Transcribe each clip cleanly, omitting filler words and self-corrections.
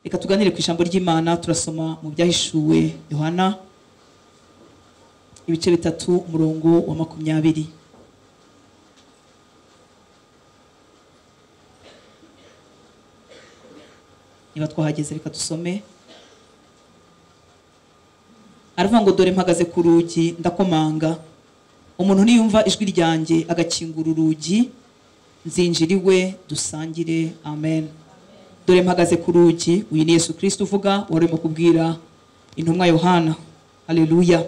Reka tuganire ku ijambo ry'Imana. Turasoma mu byahishuwe Yohana ibice 3 umurongo wa 20. Niba twahageze reka dusome. Aravuga ngo dore mpagaze ku rugi ndakomanga, umuntu niyumva ijwi ryanjye agakingura urugi, nzinjiriwe dusangire. Amen. Dore mpagaze ku rugi, uyu ni Yesu Kristo uvuga, warimo kubwira intumwa Yohana. Haleluya.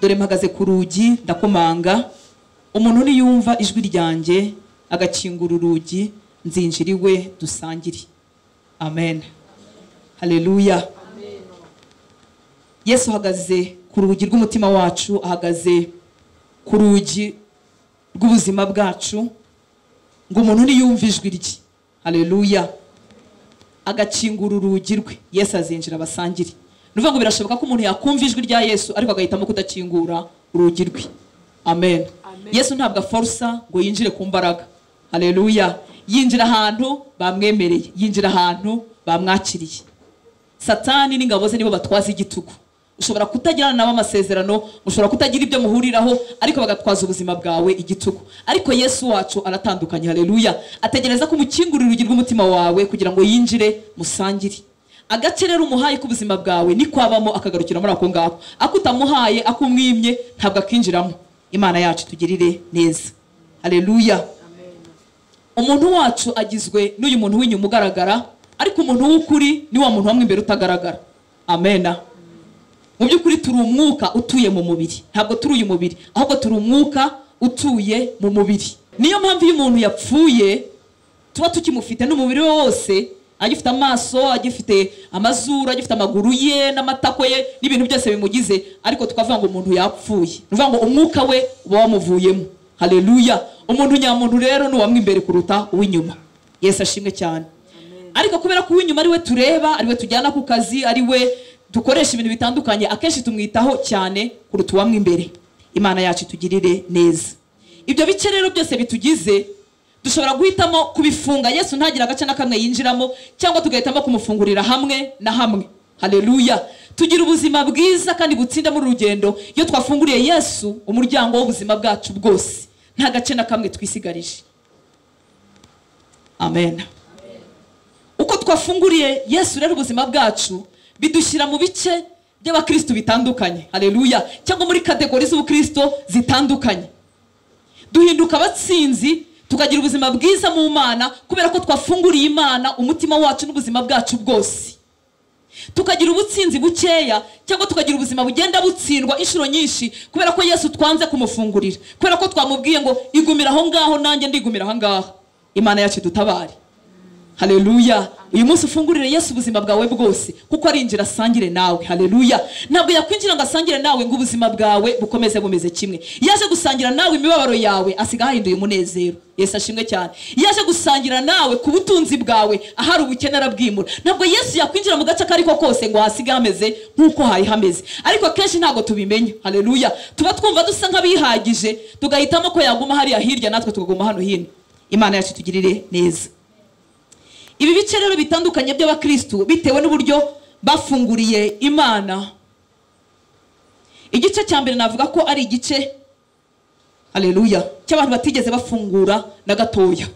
Dore mpagaze ku rugi ndakomanga, umuntu niyumva ijwi ryanjye agakingura urugi, nzinjiriwe dusangire. Amen. Haleluya. Yesu ahagaze ku rugi rw'umutima wacu, ahagaze ku rugi rw'ubuzima bwacu, ngo umuntu niyumva ijwi rye, haleluya, agakingura urugi rwe, Yesu azinjira abasangire. Nuvuga ngo birashoboka ko umuntu yakumva ijwi rya Yesu ariko agahitamo kudakingura urugi rwe. Amen. Yesu ntabwo aforsa ngo yinjire ku mbaraga, haleluya. Yinjira ahantu bamwemereye, yinjira ahantu bamwakiriye. Satani n'ingabo ze nibo batwaza igitugu. Ushobora kutagirana nabo amasezerano, ushobora kutagira ibyo muhuriraho, ariko bagatwaza ubuzima bwawe igitugu. Ariko Yesu wacu aratandukanye, haleluya. Ategereza ko umukingurira urugi rw'umutima wawe kugira ngo yinjire musangire. Agace rero umuhaye ku buzima bwawe ni kwabamo akagarukira muri ako ngako. Akutamuhaye akumwimye ntabwo akinjiramo. Imana yacu tugirire neza, haleluya. Umuntu wacu agizwe n'uyu muntu w'inyuma ugaragara, ariko umuntu w'ukuri ni wa muntu wamwe imbere utagaragara. Amena. Mu by'ukuri turi umwuka utuye mu mubiri, ntabwo turi uyu mubiri, ahubwo turi umwuka utuye mu mubiri. Niyo mpamvu iyo umuntu yapfuye tuba tukimufite n'umubiri we wose, agifite amaso, agifite amazuru, agifite amaguru ye n'amatako ye n'ibintu byose bimugize, ariko tukavuga ngo umuntu yapfuye. Nuvuga ngo umwuka we uba wamuvuyemo. Haleluya. Umuntu nyamuntu rero ni uwamwe imbere kuruta uw'inyuma. Yesu ashimwe cyane. Ariko kubera ko uw'inyuma ari we tureba, ari we tujyana ku kazi, ari we dukoresha ibintu bitandukanye, akenshi tumwitaho cyane kuruta uwamwe imbere. Imana yacu tugirire neza. Ibyo bice rero byose bitugize dushobora guhitamo kubifunga, Yesu ntagira agace na kamwe yinjiramo, cyangwa tugahitamo kumufungurira hamwe na hamwe. Haleluya. Tugira ubuzima bwiza kandi butsinda muri rugendo iyo twafunguriye Yesu umuryango w'ubuzima bwacu bwose, nta gace na kamwe twisigarije. Amen. Uko twafunguriye Yesu rero ubuzima bwacu bidushyira mu bice by'abakristo bitandukanye, haleluya, cyangwa muri kategori z'ubukristo zitandukanye. Duhinduka abatsinzi, tukagira ubuzima bwiza mu Mana kubera ko twafunguriye Imana umutima wacu n'ubuzima bwacu bwose. Tukagira ubutsinzi bukeya, cyangwa tukagira ubuzima bugenda butsindwa inshuro nyinshi kubera ko Yesu twanze kumufungurira, kubera ko twamubwiye ngo igumira aho ngaho nanjye ndigumira aho ngaho. Imana yacu dutabare. Haleluya. Uyu munsi ufungurire Yesu ubuzima bwawe bwose, kuko arinjira asangire nawe. Haleluya. Ntabwo yakwinjira ngo asangire nawe ngo ubuzima bwawe bukomeze bumeze kimwe. Yaje gusangira nawe imibabaro yawe, asiga hahinduye umunezero. Yesu ashimwe cyane. Yaje gusangira nawe ku butunzi bwawe, ahari ubukenera bwimura. Ntabwo Yesu yakwinjira mu gace kariko kose ngo hasiga hameze nkuko hari hameze. Ariko kenshi ntabwo tubimenya. Haleluya. Tuba twumva dusa nk'abihagije, tugahitamo ko yaguma hariya hirya natwe tuguma hano hino. Imana yacu tugirire neza. Ibi bice rero bitandukanye by'abakristo bitewe n'uburyo bafunguriye Imana. Igice cya mbere navuga ko ari igice, haleluya, cy'abantu batigeze bafungura na gatoya.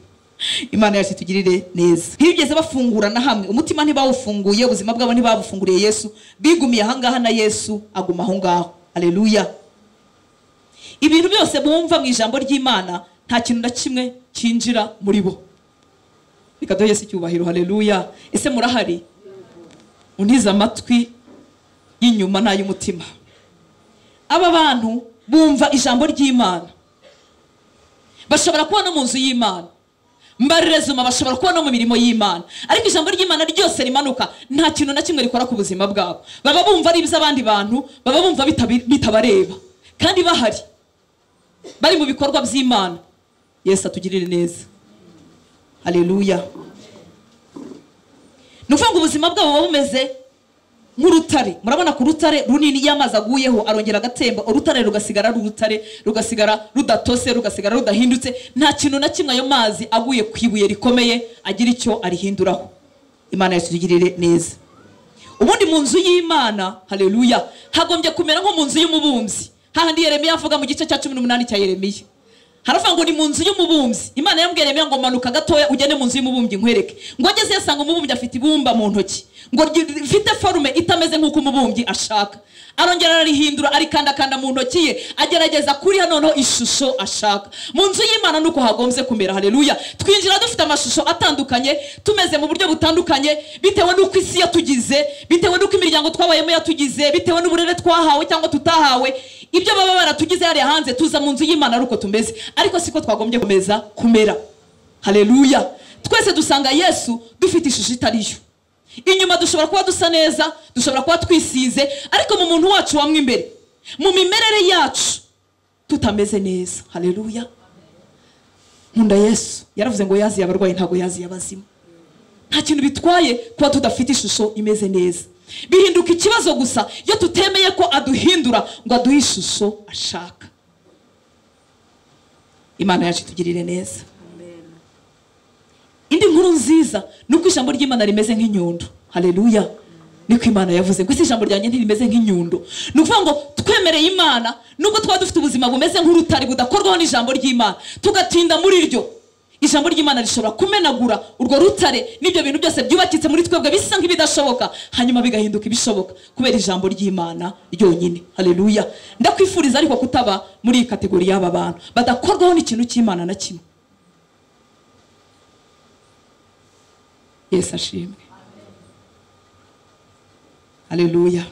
Imana yacu tugirire neza. Ntibigeze bafungura na hamwe, umutima ntibawufunguye, ubuzima bwabo ntibabufunguriye Yesu, bigumiye ahangaha na Yesu aguma aho ngaho. Haleluya. Ibintu byose bumva mu ijambo ry'Imana nta kintu na kimwe kinjira muri bo. Bikaduha Yesu icyubahiro. Haleluya. Ese murahari? Untiza amatwi y'inyuma n'ay'umutima. Aba bantu bumva ijambo ry'Imana, bashobora kuba no mu nzu y'Imana, mbarezuma bashobora kuba no mu mirimo y'Imana, ariko ijambo ry'Imana ryose rimanuka nta kintu na kimwe rikora ku buzima bwabo. Baba bumva ari iby'abandi bantu, baba bumva bitabareba, kandi bahari bari mu bikorwa by'Imana. Yesu atugirire neza. Haleluya. Nuvuga ngo ubuzima bwabo buba bumeze nk'urutare. Murabona ku rutare runini y'amazi aguyeho arongera agatemba, urutare rugasigara ari urutare, rugasigara rudatose, rugasigara rudahindutse, nta kintu na kimwe ayo mazi aguye ku ibuye rikomeye agira icyo arihinduraho. Imana yatugirire neza. mu nzu y'Imana, haleluya, hagombye kumera nko mu nzu y'umubumbyi. Hahandi Yeremiya avuga mu gice cya 18 cya Yeremiya, haravuga ngo ni mu nzu y'umubumbyi. Imana yambwiye Yeremiya ngo manuka gatoya ugende mu nzu y'umubumbyi nkwereke. Ngo ageze yasanga umubumbyi afite ibumba mu ntoki, ngo rifite forume itameze nk'uko umubumbyi ashaka. Arongera arihindura, arikandakanda mu ntoki ye, agerageza kuri hano ishusho ashaka. Mu nzu y'Imana nuko hagombye kumera, haleluya. Twinjira dufite amashusho atandukanye, tumeze mu buryo butandukanye, bitewe n'uko isi yatugize, bitewe n'uko imiryango twabayemo yatugize, bitewe n'uburere twahawe cyangwa tutahawe. Ibyo baba baratugize yari hanze, tuza mu nzu y'Imana ruko tumeze, ariko siko twagombye kumeza kumera, haleluya. Twese dusanga Yesu dufite ishusho itariyo. Inyuma dushobora kuba dusa neza, dushobora kuba twisize, ariko mu muntu wacu wamwe imbere, mu mimerere yacu tutameze neza, haleluya. Nkunda Yesu, yaravuze ngo yaziye abarwayi ntago yaziye abazima. Nta kintu bitwaye kuba tudafite ishusho imeze neza. Bihinduka ikibazo gusa iyo tutemeye ko aduhindura ngo aduhe ishusho ashaka. Imana yacu tugirire neza. Indi nkuru nziza nuko ijambo ry'Imana rimeze nk'inyundo, haleluya. Niko Imana yavuze ngo isi ijambo ryanjye ntirimeze nk'inyundo. Nukuvuga ngo twemereye Imana nubwo twa dufite ubuzima bumeze nk'urutari budakorwaho n'ijambo ry'Imana, tugatinda muri ryo, ijambo ry'Imana rishobora kumenagura urwo rutare n'ibyo bintu byose byubakitse muri twebwe bisa nk'ibidashoboka, hanyuma bigahinduka ibishoboka kubera ijambo ry'Imana ryonyine, haleluya. Ndakwifuriza ariko kutaba muri iyi kategori y'aba bantu badakorwaho n'ikintu cy'Imana na kimwe. Yesu ashimwe, haleluya.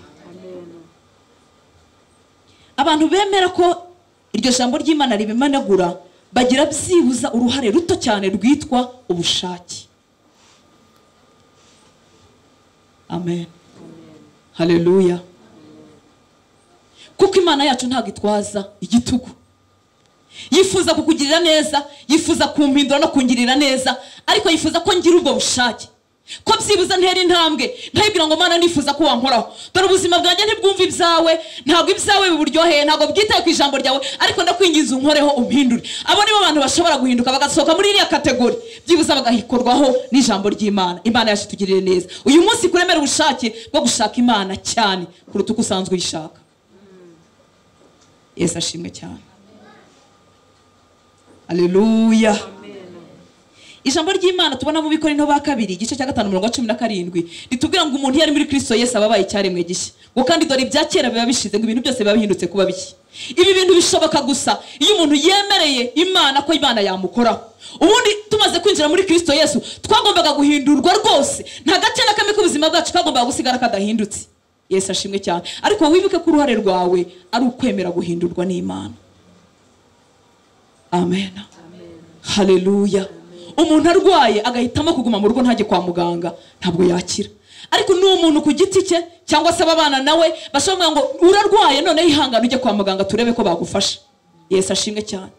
Abantu bemera ko iryo jambo ry'Imana ribimanagura bagira byibuza uruhare ruto cyane rwitwa ubushake. Amen, haleluya. Kuko Imana yacu ntabwo itwaza igitugu, yifuza kukugirira neza, yifuza kumpindura no kungirira neza, ariko yifuza ko ngira ubwo bushake, ko byibuza ntera intambwe nkayibwira ngo Mana nifuza ko wankoraho. Dore ubuzima bwanjye ntibwumva ibyawe, ntabwo ibyawe biburyoheye, ntabwo bwitaye ku ijambo ryawe, ariko ndakwinginze unkoreho umpindure. Abo nibo bantu bashobora guhinduka bagasohoka muri iriya kategori, byibuza bagahikorwaho n'ijambo ry'Imana. Imana yacu tugirire neza. Uyu munsi kuremera ubushake bwo gushaka Imana cyane kuruta uko usanzwe uyishaka. Yesu ashimwe cyane, haleluya. Ijambo ry'Imana tubona mu Bikorinto ba kabiri igice cya 5:17 ritubwira ngo umuntu yari muri Kristo Yesu ababaye icyaremwe gishya, ngo kandi dore ibya kera biba bishize, ngo ibintu byose biba bihindutse kuba bishya. Ibi bintu bishoboka gusa iyo umuntu yemereye Imana ko Imana yamukoraho. Ubundi tumaze kwinjira muri Kristo Yesu twagombaga guhindurwa rwose, nta gace na kamwe k'ubuzima bwacu kagombaga gusigara kadahindutse. Yesu ashimwe cyane. Ariko wibuke ko uruhare rwawe ari ukwemera guhindurwa n'Imana. Amen, haleluya. Umuntu arwaye agahitamo kuguma mu rugo ntajye kwa muganga, ntabwo yakira. Ariko n'umuntu ku giti cye cyangwa se ababana nawe bashobora ngo urarwaye none ihangana ujye kwa muganga turebe ko bagufasha. Yesu ashimwe cyane.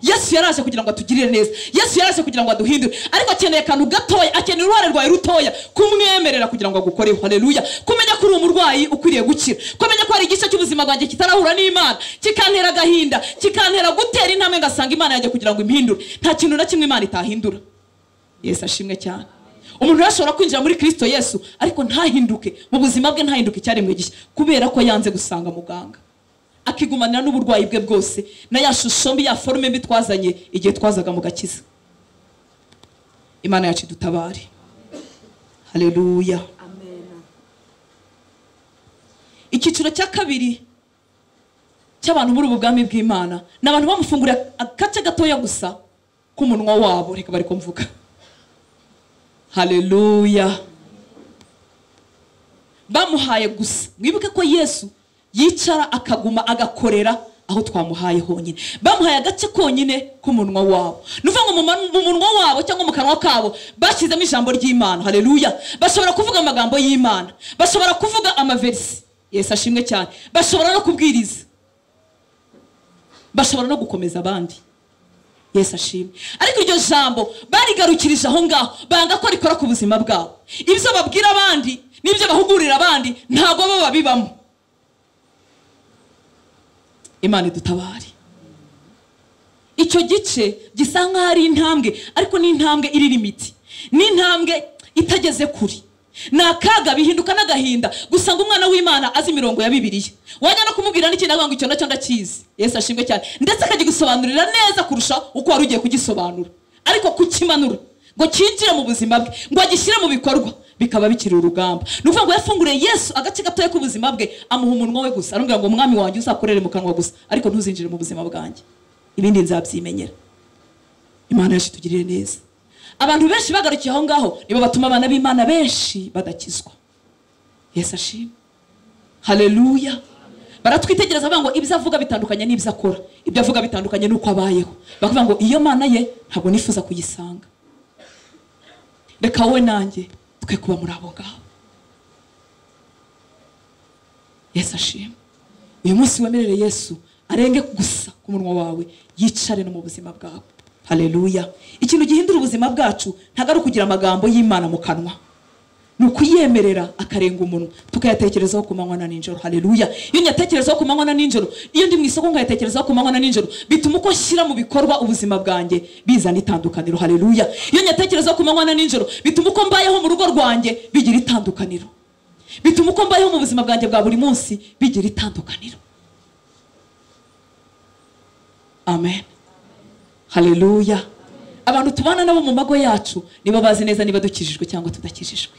Yesu yaraje kugira ngo atugirire neza, Yesu yaraje kugira ngo aduhindure, ariko akeneye kantu gatoya, akeneye uruhare rwawe rutoya kumwemerera kugira ngo agukoreho, haleluya. Kumenya ko uri umurwayi ukwiriye gukira, kumenya ko hari igice cy'ubuzima bwanjye kitarahura n'Imana, kikantera agahinda, kikantera gutera intambwe ngasanga Imana yaje kugira ngo impindure. Nta kintu na kimwe Imana itahindura. Yesu ashimwe cyane. Umuntu yashobora kwinjira muri Kristo Yesu ariko ntahinduke mu buzima bwe, ntahinduke icyaremwe gishya kubera ko yanze gusanga muganga, akigumanira n'uburwayi bwe bwose na ya shusho mbi, ya forume mbi twazanye igihe twazaga mu gakiza. Imana yacu dutabare, haleluya. Icyiciro cya kabiri cy'abantu muri ubu bwami bw'Imana ni abantu bamufungurira agace gatoya gusa k'umunwa wabo, reka bari kumvuga, haleluya. Bamuhaye gusa, mwibuke ko Yesu yicara akaguma agakorera aho twamuhaye honyine. Bamuhaye agace konyine k'umunwa wabo, nuvuga ngo mu munwa wabo cyangwa mu kanwa kabo bashyizemo ijambo ry'Imana, haleluya. Bashobora kuvuga amagambo y'Imana, bashobora kuvuga amaversi, Yesu ashimwe cyane, bashobora no kubwiriza, bashobora no gukomeza abandi, Yesu ashimwe. Ariko iryo jambo barigarukirije aho ngaho, banga ko rikora ku buzima bwabo. Ibyo babwira abandi n'ibyo bahugurira abandi ntabwo bo babibamo. Imana idutabare. Icyo gice gisa nk'aho ari intambwe, ariko ni intambwe iri limiti, ni intambwe itageze kuri, nakaga bihinduka n'agahinda gusanga umwana w'Imana azi imirongo ya Bibiliya wajya no kumubwira n'ikintu ngo icyo nacyo ndakizi. Yesu ashimwe cyane. Ndetse akagigusobanurira neza kurusha uko wari ugiye kugisobanura, ariko kukimanura ngo kinjire mu buzima bwe, ngo agishyire mu bikorwa, bikaba bikiri urugamba. Nuvuga ngo yafunguriye Yesu agace gatoya k'ubuzima bwe, amuha umunwa we gusa, arambwira ngo mwami wanjye uzakorere mu kanwa gusa, ariko ntuzinjire mu buzima bwanjye, ibindi nzabyimenyera. Imana yacu tugirire neza. Abantu benshi bagarukiye aho ngaho nibo batuma abana b'Imana benshi badakizwa. Yesu ashimwe. Haleluya. Baratwitegereza bavuga ngo ibyo avuga bitandukanye n'ibyo akora, ibyo avuga bitandukanye n'uko abayeho, bakavuga ngo iyo Mana ye ntabwo nifuza kuyisanga. Reka wowe nanjye twe kuba muri abo ngaho. Yesu ashimwe. Uyu munsi wemerere Yesu arenge gusa ku munwa wawe, yicare no mu buzima bwawe. Haleluya. Ikintu gihindura ubuzima bwacu ntago ari kugira amagambo y'Imana mu kanwa, ni ukuyemerera akarenga umunwa, tukayatekerezaho ku manywa na nijoro. Haleluya. Iyo nyatekerezaho ku manywa na nijoro, iyo ndi mu isoko nkayatekerezaho ku manywa na nijoro, bituma uko shyira mu bikorwa ubuzima bwanjye bizana itandukaniro. Haleluya. Iyo nyatekerezaho ku manywa na nijoro, bituma uko mbayeho mu rugo rwanjye bigira itandukaniro, bituma uko mbayeho mu buzima bwanjye bwa buri munsi bigira itandukaniro. Amen. Haleluya. Abantu tubana nabo mu mago yacu nibo bazi neza niba dukijijwe cyangwa tudakijijwe.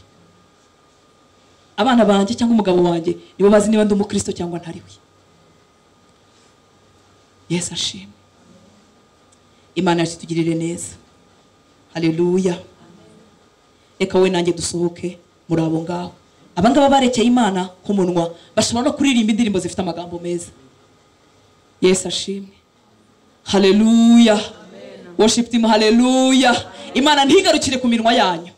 Abana banjye cyangwa umugabo wanjye nibo bazi niba ndi umukristo cyangwa ntariwe. Yesu ashimwe. Imana yacu tugirire neza. Haleluya. Eka we nanjye dusohoke muri abo ngaho. Abangaba barekeye Imana ku munwa, bashobora no kuririmba indirimbo zifite amagambo meza. Yesu ashimwe. Haleluya. Worship team, haleluya. Imana ntigarukire ku minwa yanyu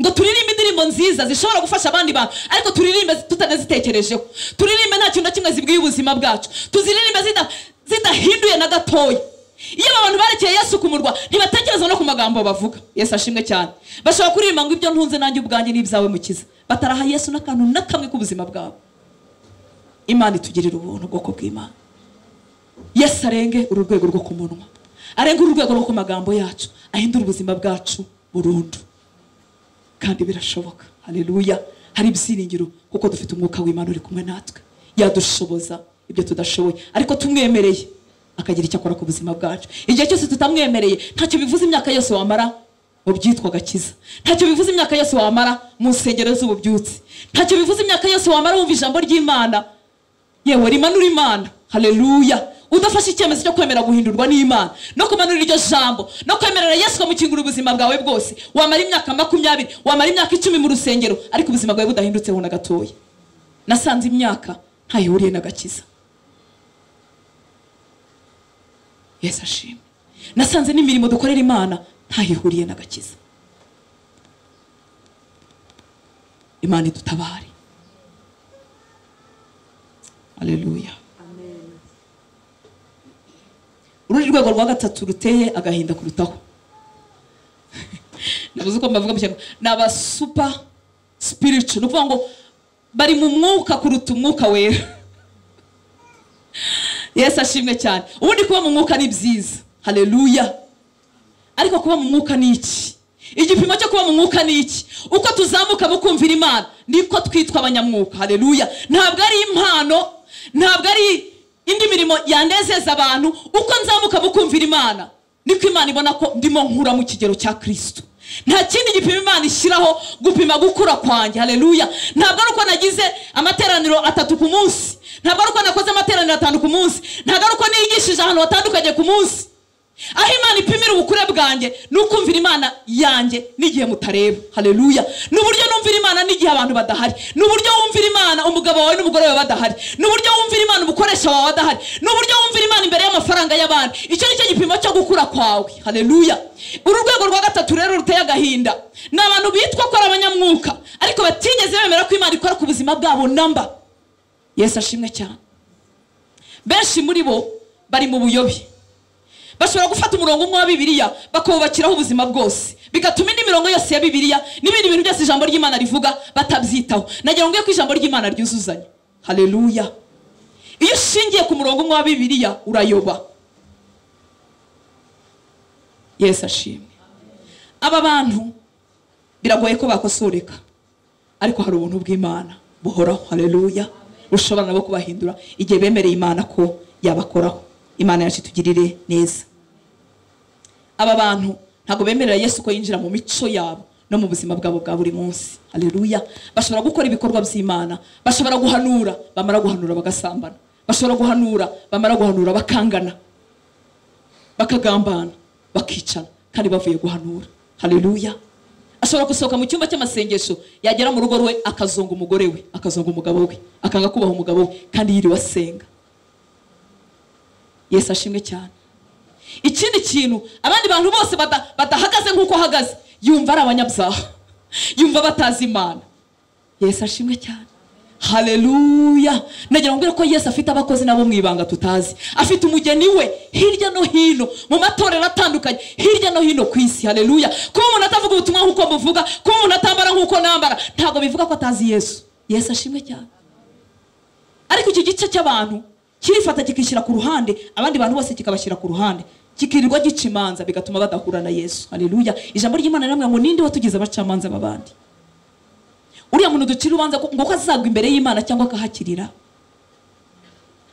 ngo turirimbe indirimbo nziza zishobora gufasha abandi bantu, ariko turirimbe tutanazitekerejeho, turirimbe nta kintu na kimwe zibwiye ubuzima bwacu, tuziririmbe zidahinduye na gatoya. Iyo abantu barekeye Yesu ku murwa ntibatekereza no ku magambo bavuga. Yesu ashimwe cyane. Bashobora kuririmba ngo ibyo ntunze nanjye ubwanjye n'ibyawe mukiza, bataraha Yesu n'akantu na kamwe k'ubuzima bwabo. Imana itugirira ubuntu bwoko bw'Imana. Yesu arenge urwego rwo ku munwa, arenge urwego rwo ku magambo yacu, ahindura ubuzima bwacu burundu, kandi birashoboka. Haleluya. Hari ibyiringiro kuko dufite umwuka w'Imana uri kumwe natwe, yadushoboza ibyo tudashoboye, ariko tumwemereye akagira icyo akora ku buzima bwacu. Igihe cyose tutamwemereye, ntacyo bivuze imyaka yose wamara mu byitwa gakiza, ntacyo bivuze imyaka yose wamara mu nsengero z'ububyutse, ntacyo bivuze imyaka yose wamara wumva ijambo ry'Imana yewe rimanura Imana. Haleluya. Udafashe icyemezo cyo kwemera guhindurwa n'Imana no kumanura iryo jambo no kwemerera Yesu kumukingura ubuzima bwawe bwose, wamara imyaka 20, wamara imyaka 10 mu rusengero, ariko ubuzima bwawe budahindutseho na gatoya. Nasanze imyaka ntayihuriye n'agakiza. Yesu ashimwe. Nasanze n'imirimo dukorera Imana ntayihuriye n'agakiza. Imana idutabare. Haleluya. Urundi rwego rwa gatatu ruteye agahinda kurutaho. Nabuze ko mbavuga cyane naba super spiritual, no kuvuga ngo bari mu mwuka kuruta umwuka wera. Yesu ashimwe cyane. Ubundi kuba mu mwuka ni byiza. Haleluya. Ariko kuba mu mwuka ni iki? Igipimo cyo kuba mu mwuka ni iki? Uko tuzamuka mu kumvira Imana niko twitwa abanyamwuka. Haleluya. Ntabwo ari impano, ntabwo ari indi mirimo yanezeza abantu. Uko nzamuka mu kumvira Imana niko Imana ibona ko ndimo nkura mu kigero cya Kristo. Nta kindi gipimo Imana ishyiraho gupima gukura kwanjye. Haleluya. Ntabwo ari uko nagize amateraniro 3 ku munsi, ntabwo ari uko nakoze amateraniro 5 ku munsi, ntabwo ari uko nigishije ahantu hatandukanye ku munsi. Aho Imana ipimira ubukure bwanjye nukumvira Imana yanjye n'igihe mutareba. Haleluya. N'uburyo numvira Imana n'igihe abantu badahari, n'uburyo wumvira Imana umugabo wawe n'umugore wawe badahari, n'uburyo wumvira Imana umukoresha wawe badahari, n'uburyo wumvira Imana imbere y'amafaranga y'abandi. Icyo nicyo gipimo cyo gukura kwawe. Haleluya. Urugwego rwa gatatu rero ruteye agahinda, n'abantu bitwa ko ari abanyamwuka ariko batigeze bemera ko Imana ikora ku buzima bwabo namba. Yesu ashimwe cyane. Benshi muri bo bari mu buyobe. Bashobora gufata umurongo umwe wa Bibiliya bakawubakiraho ubuzima bwose, bigatuma indi mirongo yose ya Bibiliya n'ibindi bintu byose ijambo ry'Imana rivuga batabyitaho. Nagira ngo ko ijambo ry'Imana ryuzuzanye. Haleluya. Iyo ushingiye ku murongo umwe wa Bibiliya urayoba. Yesu ashimwe. Aba bantu biragoye ko bakosoreka, ariko hari ubuntu bw'Imana buhoraho. Haleluya. Ushobora nabo kubahindura igihe bemereye Imana ko yabakoraho. Imana yacu tugirire neza. Aba bantu ntago bemerera Yesu ko yinjira mu mico yabo no mu buzima bwabo bwa buri munsi. Haleluya. Bashobora gukora ibikorwa by'Imana, bashobora guhanura, bamara guhanura bagasambana, bashobora guhanura, bamara guhanura bakangana, bakagambana, bakicana kandi bavuye guhanura. Haleluya. Ashobora gusohoka mu cyumba cy'amasengesho, yagera mu rugo rwe akazonga umugore we, akazonga umugabo we, akanga kubaha umugabo we kandi yiriwe asenga. Yesu ashimwe cyane. Ikindi kintu abandi bantu bose badahagaze nk'uko ahagaze, yumva ari abanyabyaha, yumva batazi Imana. Yesu ashimwe cyane. Haleluya. Nagira ngo ko Yesu afite abakozi nabo mwibanga tutazi, afite umugeni we hirya no hino mu matorero atandukanye hirya no hino ku isi. Haleluya. Kuba umuntu atavuga ubutumwa nk'uko muvuga, kuba umuntu atambara nk'uko nambara, ntago bivuga ko atazi Yesu. Yesu ashimwe cyane. Ariko iki gice cy'abantu kirifata kikishyira ku ruhande, abandi bantu bose kikabashyira ku ruhande, kikirirwa gica imanza bigatuma badahura na Yesu. Haleluya. Ijambo ry'Imana riramubwira ngo ninde watugize abacamanza babandi? Uriya muntu ducira ubanza ngo ko azagwa imbere y'Imana cyangwa akahakirira.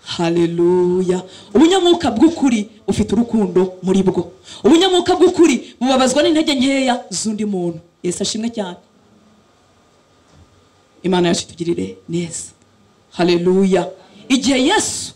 Haleluya. Ubunyamwuka bw'ukuri ufite urukundo muri bwo. Ubunyamwuka bw'ukuri bubabazwa n'intege nkeya z'undi muntu. Yesu ashimwe cyane. Imana yacu tugirire neza. Haleluya. Igihe Yesu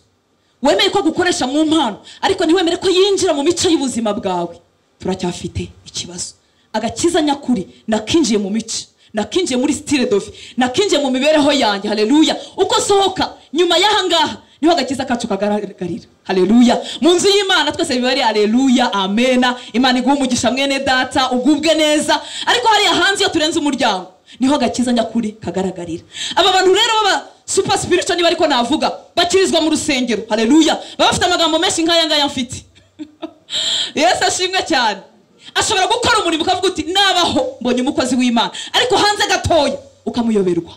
wemeye ko gukoresha mu mpano ariko ntiwemere ko yinjira mu mico y'ubuzima bwawe, turacyafite ikibazo. Agakiza nyakuri nakinjiye mu mico, nakinjiye muri style dofi, nakinjiye mu mibereho yanjye. Haleluya. Uko sohoka nyuma y'ahangaha niho agakiza kacu kagaragarira. Haleluya. Mu nzu y'Imana twese bibari. Haleluya. Amena. Imana iguha umugisha mwene data, ugubwe neza. Ariko hari hanze yo turenze umuryango niho agakiza nyakuri kagaragarira. Aba bantu rero baba super spiritual niba ariko navuga bakirizwa mu rusengero. Haleluya. Baba bafite amagambo menshi nk'aya ngaya mfite. Yesu ashimwe cyane. Ashobora gukora umurimo ukavuga uti nabaho mbonye umukozi w'Imana, ariko hanze gatoya ukamuyoberwa.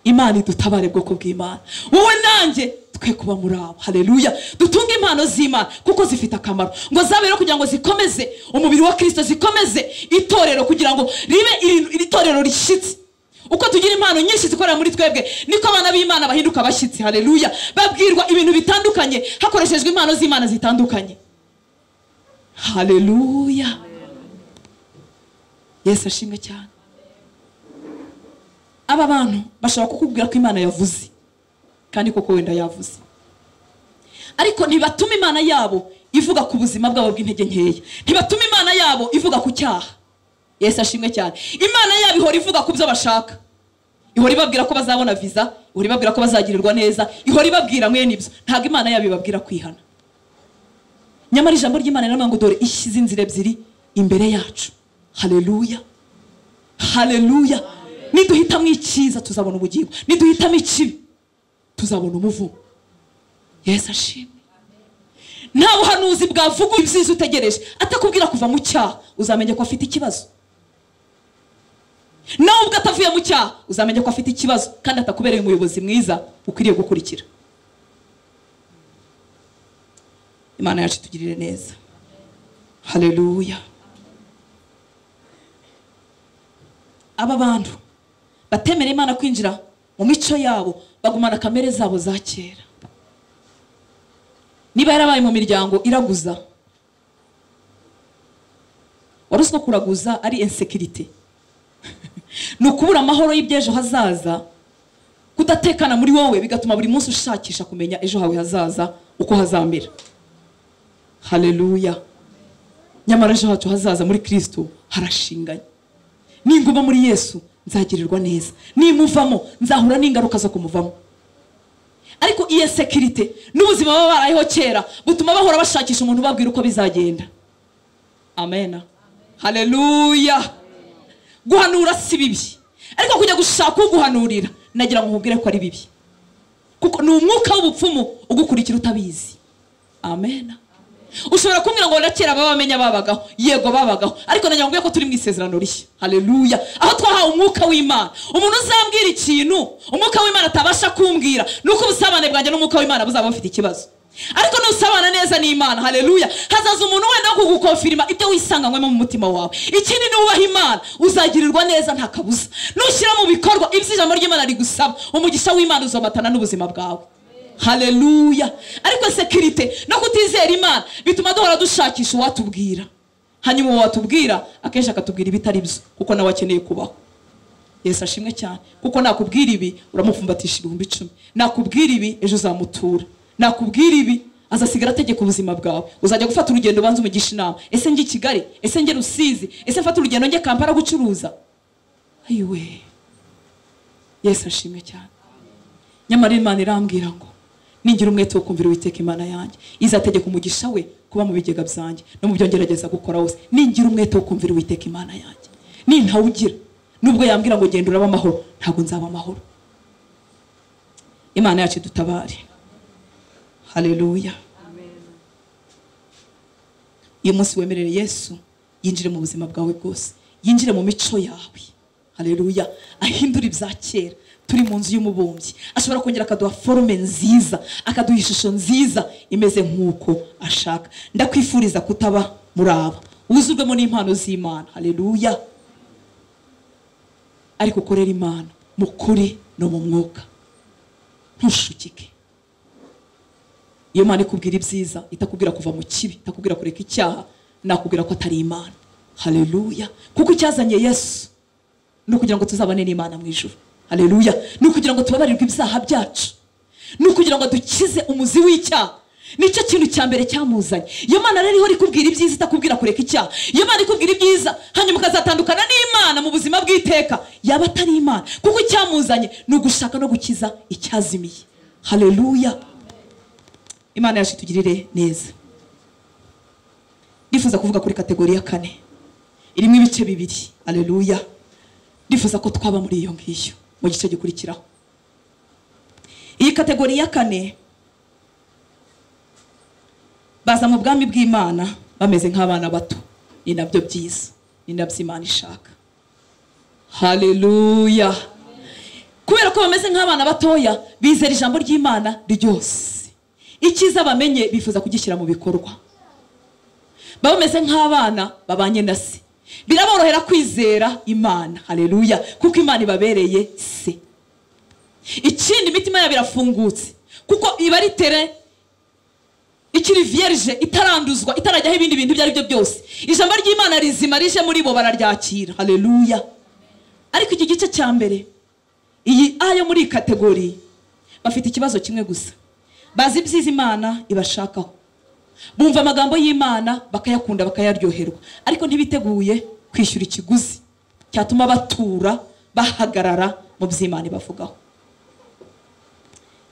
Imana idutabare bwoko bw'Imana. Wowe nanjye twe kuba muri abo. Haleluya. Dutunga impano z'Imana kuko zifite akamaro, ngo zabere kugira ngo zikomeze umubiri wa Kristo, zikomeze itorero kugira ngo ribe iri torero rishyitse. Uko tugira impano nyinshi zikorera muri twebwe niko abana b'Imana bahinduka abashyitsi. Haleluya. Babwirwa ibintu bitandukanye hakoreshejwe impano z'Imana zitandukanye. Haleluya. Yesu ashimwe cyane. Aba bantu bashobora kukubwira ko Imana yavuze kandi koko wenda yavuze, ariko ntibatuma Imana yabo ivuga ku buzima bwabo bw'intege nkeya, ntibatuma Imana yabo ivuga ku cyaha. Yesu ashimwe cyane. Imana yabo ihora ivuga ku byo bashaka, ihora ibabwira ko bazabona visa, ihora ibabwira ko bazagirirwa neza, ihora ibabwira mwene ibyo. Ntabwo Imana yabo ibabwira kwihana. Nyamara ijambo ry'Imana riravuga ngo dore ishyize inzira ebyiri imbere yacu. Haleluya. Haleluya. Niduhitamo icyiza tuzabona ubugingo, niduhitamo ikibi tuzabona umuvumo. Yesu ashimwe. Nta buhanuzi bwavuga ibyiza utegereje atakubwira kuva mu cyaha, uzamenye ko afite ikibazo. Nawe ubwo atavuye mu cyaha uzamenye ko afite ikibazo kandi atakubereye umuyobozi mwiza ukwiriye gukurikira. Imana yacu tugirire neza. Haleluya. Aba bantu batemera Imana kwinjira mu mico yabo, bagumana kamere zabo za kera. Niba yarabaye mu miryango iraguza, waruswa kuraguza ari insecurity. Nukubura amahoro y'ibyejo hazaza, kudatekana muri wowe bigatuma buri munsi ushakisha kumenya ejo hawe hazaza uko hazamera. Haleluya. Nyamara ejo hacu hazaza muri Kristo harashinganye. Ninguma muri Yesu nzagirirwa neza, nimuvamo nzahura n'ingaruka zo kumuvamo. Ariko iyo security n'ubuzima baba barayeho kera butuma bahora bashakisha umuntu babwira uko bizagenda. Amen. Haleluya. Guhanura si bibi, ariko kujya gushaka uguhanurira nagira ngo nkubwire ko ari bibi, kuko ni umwuka w'ubupfumu ugukurikira utabizi. Amen. Ushobora kumbwira ngo nakera babamenya babagaho, yego babagaho, ariko nagira ngo ko turi mu isezerano rishya. Haleluya. Aho twahawe umwuka w'Imana. Umuntu uzambwira ikintu umwuka w'Imana atabasha kumbwira, nuko ubusabane bwanjye n'umwuka w'Imana buzaba bufite ikibazo. ariko nusabana neza n'Imana, haleluya, hazaza umuntu wenda wo kugukonfirima ibyo wisanganywemo mu mutima wawe. Ikindi nubaha Imana uzagirirwa neza nta kabuza. Nushyira mu bikorwa ibyo ijambo ry'Imana rigusaba, umugisha w'Imana uzomatana n'ubuzima bwawe. Haleluya. Ariko security no kutizera Imana bituma duhora dushakisha uwatubwira, hanyuma uwatubwira akenshi akatubwira ibitari byo kuko nawe akeneye kubaho. Yesu ashimwe cyane, kuko nakubwira ibi uramufumbatisha 10,000, nakubwira ibi ejo uzamutura, nakubwira ibi azasigara ategeka ubuzima bwawe. Uzajya gufata urugendo banza umugisha inama, ese ngi Kigali, ese nge Rusizi, ese mfata urugendo nge Kampala gucuruza. Ayiwe, Yesu ashimwe cyane. Nyamara Imana irambwira ngo ningira umwete wo kumvira Uwiteka Imana yanjye, izategeka umugisha we kuba mu bigega byanjye no mu byo ngerageza gukora hose. Ningira umwete wo kumvira Uwiteka Imana yanjye, nintawugira nubwo yambwira ngo genda uraba amahoro, ntago nzaba amahoro. Imana yacu dutabare. Haleluya. Amen. Uyu munsi wemerere Yesu yinjire mu buzima bwawe bwose, yinjire mu mico yawe. Haleluya. Ahindura ibya kera. Turi mu nzu y'umubumbyi, ashobora kongera akaduha forme nziza, akaduha ishusho nziza imeze nk'uko ashaka. Ndakwifuriza kutaba muri aba, wuzurwemo n'impano z'Imana. Haleluya. Ariko ukorera Imana mu kuri no mu mwuka, ntushukike. Iyo Imana ikubwira ibyiza itakubwira kuva mu kibi, itakubwira kureka icyaha, nakubwira ko atari Imana. Haleluya. Kuko icyazanye Yesu no kugira ngo tuzabane n'Imana mu ijuru. Haleluya. Ni kugira ngo tubabarirwe ibyaha byacu, ni kugira ngo dukize umuzi w'icyaha. Nicyo kintu cya mbere cyamuzanye. Iyo Mana rero ihora ikubwira ibyiza itakubwira kureka icyaha, iyo Mana ikubwira ibyiza hanyuma ukazatandukana n'Imana mu buzima bw'iteka, yaba atari Imana. Kuko icyamuzanye ni ugushaka no gukiza icyazimiye. Haleluya. Imana yacu tugirire neza. Ndifuza kuvuga kuri kategori ya 4 irimo ibice bibiri. Haleluya. Ndifuza ko twaba muri iyo ngiyo mu gice gikurikiraho. Iyi kategori ya 4 baza mu bwami bw'Imana bameze nk'abana bato. Ni nabyo byiza, ni nabyo Imana ishaka. Haleluya. Kubera ko bameze nk'abana batoya, bizera ijambo ry'Imana ryose, icyiza bamenye bifuza kugishyira mu bikorwa. Bameze nk'abana babanye na se, biraborohera kwizera Imana. Haleluya. Kuko Imana ibabereye se. Ikindi imitima yabo irafungutse kuko iba ari tere ikiri vierge, itaranduzwa, itarajyaho ibindi bintu byari byo byose. Ijambo ry'Imana rizima rije muri bo bararyakira. Haleluya. Ariko iki gice cya mbere, iyi ayo muri kategori, bafite ikibazo kimwe gusa. Bazi ibyiza Imana ibashakaho, bumva amagambo y'Imana bakayakunda bakayaryoherwa, ariko ntibiteguye kwishyura ikiguzi cyatuma batura bahagarara mu by'Imana ibavugaho.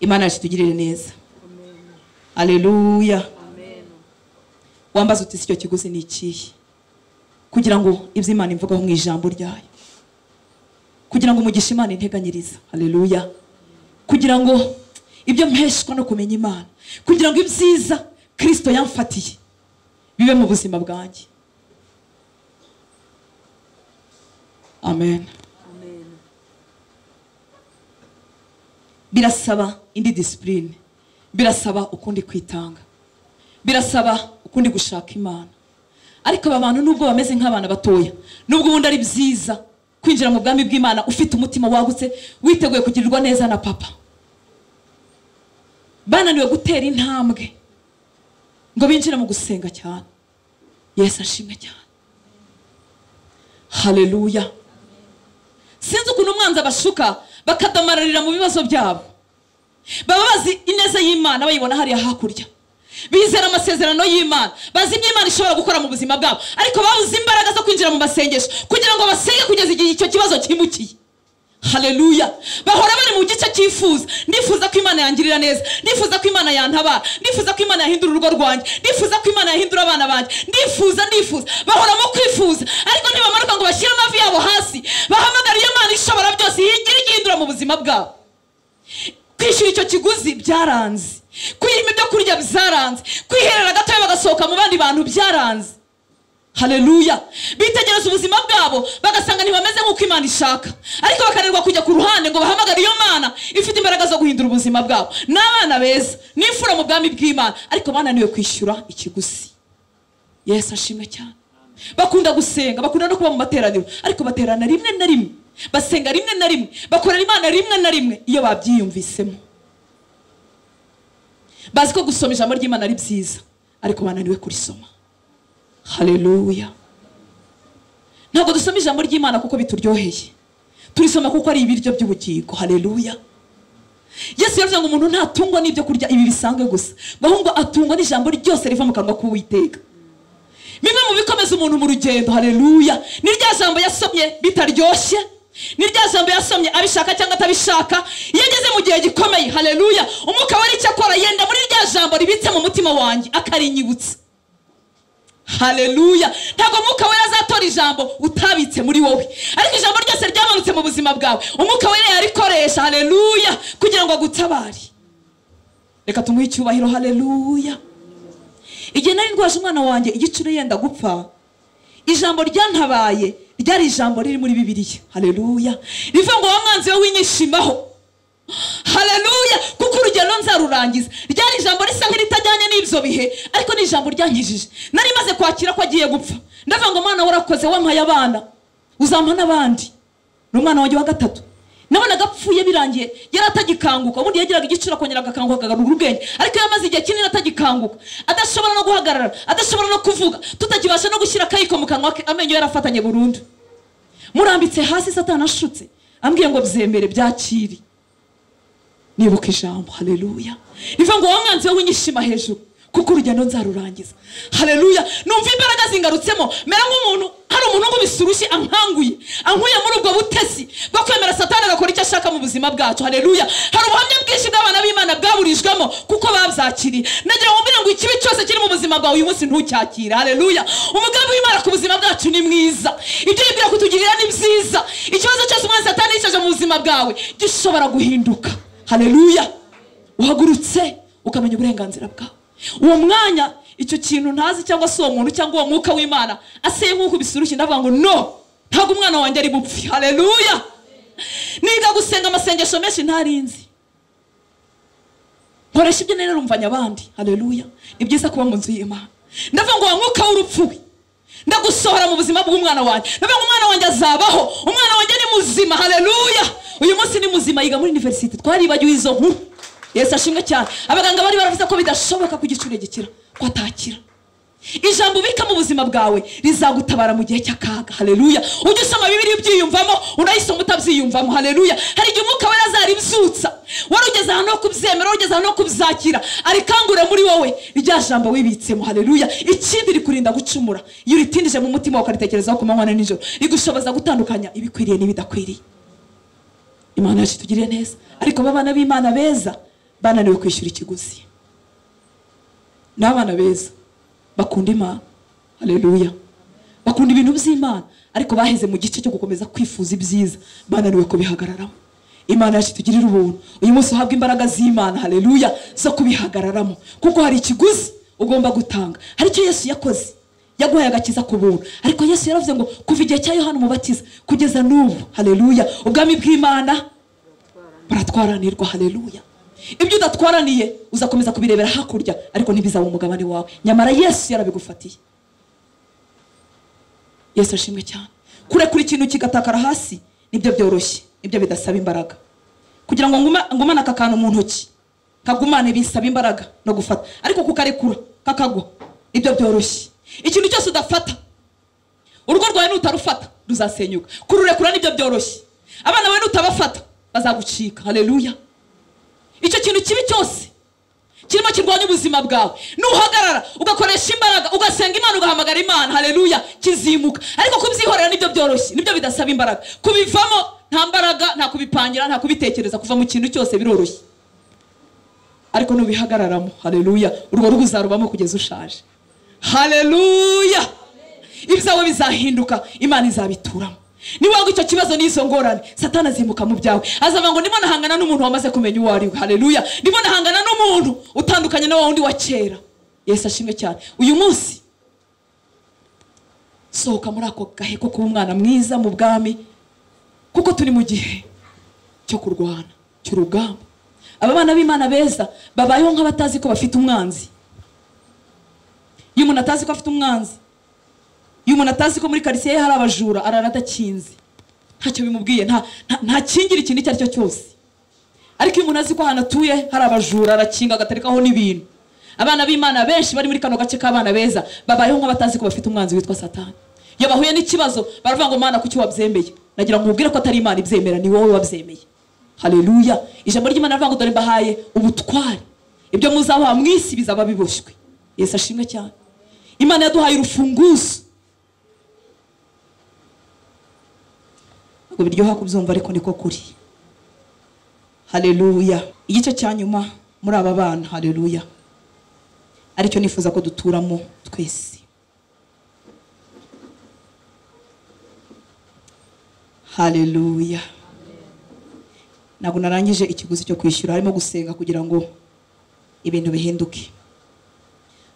Imana yacu tugirire neza. Amen. Haleluya. Amen. Wambaza uti icyo kiguzi ni ikihe? Kugira ngo iby'Imana imvugaho mu ijambo ryayo, kugira ngo umugisha Imana integanyiriza. Haleluya. Kugira ngo ibyo mpeshwa no kumenya Imana, kugira ngo ibyiza Kristo yamfatiye bibe mu buzima bwanjye. Amen. Amen. Birasaba indi discipline, birasaba ukundi kwitanga, birasaba ukundi gushaka Imana. Ariko aba bantu nubwo bameze nk'abana batoya, nubwo ubundi ari byiza kwinjira mu bwami bw'Imana ufite umutima wagutse, witeguye kugirirwa neza na papa, bananiwe gutera intambwe ngo binjire mu gusenga cyane. Yesu ashimwe cyane. Haleluya. Sinzi ukuntu umwanzi abashuka bakadamararira mu bibazo byabo. Baba bazi ineza y'Imana bayibona hariya hakurya, bizera amasezerano y'Imana, bazi imana ishobora gukora mu buzima bwabo, ariko babuze imbaraga zo kwinjira mu masengesho kugira ngo basenge kugeza igihe icyo kibazo kimukiye. Haleluya. Bahora bari mu gice cyifuza, ndifuza ko Imana yangirira neza, ndifuza ko Imana yantabara, ndifuza ko Imana yahindura urugo rwanjye, ndifuza ko Imana yahindura abana banjye, ndifuza. Bahora mu kwifuza, ariko ntibamanuka ngo bashyire amavi yabo hasi bahamagara iyo Imana ishobora byose yigira igihindura mu buzima bwabo. Kwishyura icyo kiguzi byaranze, kwirima ibyo kurya byaranze, kwiherera gatoya bagasohoka mu bandi bantu byaranze. haleluya. Bitegereza ubuzima bwabo bagasanga ntibameze nk'uko Imana ishaka, ariko bakanirwa kujya ku ruhande ngo bahamagare iyo Mana ifite imbaraga zo guhindura ubuzima bwabo. N'abana beza n'imfura mu bwami bw'Imana, ariko bananiwe kwishyura ikiguzi. Yesu ashimwe cyane. Bakunda gusenga, bakunda no kuba mu materaniro, ariko baterana rimwe na rimwe, basenga rimwe na rimwe, bakorera Imana rimwe na rimwe iyo babyiyumvisemo. Bazi ko gusoma ijambo ry'Imana ari byiza, ariko bananiwe kurisoma. Haleluya. Ntabwo dusoma ijambo ry'Imana kuko bituryoheye, turisoma kuko ari ibiryo by'ubugingo. Haleluya. Yesu yavuze ngo umuntu ntatungwa n'ibyo kurya ibi bisanzwe gusa, ahubwo atungwa n'ijambo ryose riva mu kanwa k'Uwiteka. Bimwe mu bikomeza umuntu mu rugendo, haleluya, ni rya jambo yasomye bitaryoshye, ni rya jambo yasomye abishaka cyangwa atabishaka. Iyo ageze mu gihe gikomeye, haleluya, umwuka wari icyo akora, yenda muri rya jambo ribitse mu mutima wanjye akarinyibutsa. Haleluya. Ntabwo umwuka wera azatora ijambo utabitse muri wowe, ariko ijambo ryose ryamanutse mu buzima bwawe umwuka wera yarikoresha, haleluya, kugira ngo agutabare. Reka tumuhe icyubahiro, haleluya. Igihe nari ndwaje umwana wanjye igicuri yenda gupfa, ijambo ryantabaye ryari ijambo riri muri Bibiliya, haleluya, rivuga ngo wa mwanzi we winyishimaho, haleluya, kuko urugendo nzarurangiza. Ryari ijambo risa nk'iritajyanye n'ibyo bihe, ariko ni ijambo ryankijije. Nari maze kwakira ko agiye gupfa, ndavuga ngo Mana warakoze, wampaye abana, uzampa n'abandi. N'umwana wanjye wa gatatu nabonaga apfuye birangiye, yari atagikanguka. Ubundi yagiraga igiciro akongera agakanguka akagarura ubwenge, ariko yamaze igihe kinini atagikanguka, adashobora no guhagarara, adashobora no kuvuga, tutakibasha no gushyira akayiko mu kanwa ke, amenyo yarafatanye burundu. Murambitse hasi Satani ashutse ambwiye ngo byemere byakiri. Nibuka ijambo, haleluya, rivuga ngo wa mwanzi we winyishima hejuru, kuko urugendo nzarurangiza. Haleluya. Numva imbaraga zingarutsemo, mera nk'umuntu, hari umuntu ngubisurushye ankanguye, ankuye muri ubwo butesi bwo kwemera Satani agakora icyo ashaka mu buzima bwacu. Haleluya. Hari ubuhamya bwinshi bw'abana b'Imana bwaburijwemo kuko babyakiriye. Nagira ngo mbwire ngo ikibi cyose kiri mu buzima bwawe uyu munsi ntucyakire. Haleluya. Umugambi w'Imana ku buzima bwacu ni mwiza, ibyo yibwira kutugirira ni byiza. Ikibazo cyose umwanzi Satani yishaje mu buzima bwawe gishobora guhinduka. Haleluya. Uhagurutse ukamenya uburenganzira bwawe. Uwo mwanya icyo kintu ntazi cyangwa se uwo muntu cyangwa uwo mwuka w'Imana aseye nk'uko bisurushye, ndavuga ngo no, ntabwo umwana wanjye ari bupfi. Haleluya. Niga gusenga amasengesho menshi ntarinzi, nkoresha ibyo nari narumvanye abandi. Haleluya. Ni byiza kuba mu nzu y'Imana. Ndavuga ngo wa mwuka w'urupfu ndagusohora mu buzima bw'umwana wanjye. Ndavuga ngo umwana wanjye azabaho, umwana wanjye ni muzima. Haleluya. Uyu munsi ni muzima, yiga muri university. Twaribagiwe izo nkuru. Yesu ashimwe cyane. Abaganga bari baravuze ko bidashoboka ku gicuri gikira, ko atakira. Ijambo bika mu buzima bwawe rizagutabara mu gihe cy'akaga. Haleluya. Ujye usoma Bibiliya ubyiyumvamo, unayisoma utabyiyumvamo. Haleluya. Hari igihe umwuka wera azaribyutsa, wari ugeze ahantu ho kubyemera, wari ugeze ahantu ho kubyakira, arikangure muri wowe rya jambo wibitsemo. Haleluya. Ikindi rikurinda gucumura, iyo uritindije mu mutima ukaritekerezaho ku manywa na nijoro, rigushoboza gutandukanya ibikwiriye n'ibidakwiriye. Imana yacu tugirire neza. Ariko babana b'Imana beza bananiwe kwishyura ikiguzi. N'abana beza bakunda Imana, haleluya, bakunda ibintu by'Imana, ariko baheze mu gice cyo gukomeza kwifuza ibyiza, bananiwe kubihagararamo. Imana yacu tugirire ubuntu uyu munsi uhabwa imbaraga z'Imana, haleluya, zo kubihagararamo, kuko hari ikiguzi ugomba gutanga. Hari icyo Yesu yakoze, yaguhaye agakiza ku buntu, ariko Yesu yaravuze ngo kuva igihe cya Yohana Umubatiza kugeza n'ubu, haleluya, ubwami bw'Imana buratwaranirwa. Haleluya. Ibyo udatwaraniye uzakomeza kubirebera hakurya, ariko ntibizaba umugabane wawe, nyamara Yesu yarabigufatiye. Yesu ashimwe cyane. Kurekura ikintu kigatakara hasi nibyo byoroshye, nibyo bidasaba imbaraga. Kugira ngo ngumane aka kantu mu ntoki kagumane bisaba imbaraga no gufata, ariko kukarekura kakagwa nibyo byoroshye. Ikintu cyose udafata, urugo rwawe nutarufata ruzasenyuka. Kururekura nibyo byoroshye. Abana bawe nutabafata bazagucika. Haleluya. Icyo kintu kibi cyose kirimo kirwanya ubuzima bwawe, nuhagarara ugakoresha imbaraga, ugasenga Imana, ugahamagara Imana, haleluya, kizimuka. Ariko kubyihorera nibyo byoroshye, nibyo bidasaba imbaraga. Kubivamo nta mbaraga, nta kubipangira, nta kubitekereza. Kuva mu kintu cyose biroroshye, ariko nubihagararamo, haleluya, urwo rugo uzarubamo kugeza ushaje. Haleluya. Ibyawe bizahinduka, Imana izabituramo. Niba icyo kibazo n'izo ngorane, Satani azimuka mu byawe, azava ngo ndimo nahangana n'umuntu wamaze kumenya uwo ari we. Haleluya. Ndimo nahangana n'umuntu utandukanye na wundi wa kera. Yesu ashimwe cyane. Uyu munsi sohoka muri ako gahe ko kuba umwana mwiza mu bwami, kuko turi mu gihe cyo kurwana cy'urugamba. Aba bana b'Imana beza babayeho nk'abatazi ko bafite umwanzi. Iyo umuntu atazi ko afite umwanzi, iyo umuntu atazi ko muri quartier hari abajura, arara adakinze, ntacyo bimubwiye, nta kingira ikintu icyo ari cyo cyose. Ariko iyo umuntu azi ko ahantu atuye hari abajura, arakinga agaterekaho n'ibintu. Abana b'Imana benshi bari muri kano gace k'abana beza babayeho nk'abatazi ko bafite umwanzi witwa Satani. Iyo bahuye n'ikibazo baravuga ngo Mana kuki wabyemeye? Nagira ngo nkubwire ko atari Imana ibyemera, ni wowe wabyemeye. Haleluya. Ijambo ry'Imana rivuga ngo dore mbahaye ubutware, ibyo muzaba mu isi bizaba biboshywe. Yesu ashimwe cyane. Imana yaduhaye urufunguzo. Ngo biryoha kubyumva ariko niko kuri. Haleluya. Igice cya nyuma muri aba bana, haleluya, aricyo nifuza ko duturamo twese. Haleluya. Ntabwo narangije ikiguzi cyo kwishyura, harimo gusenga kugira ngo ibintu bihinduke.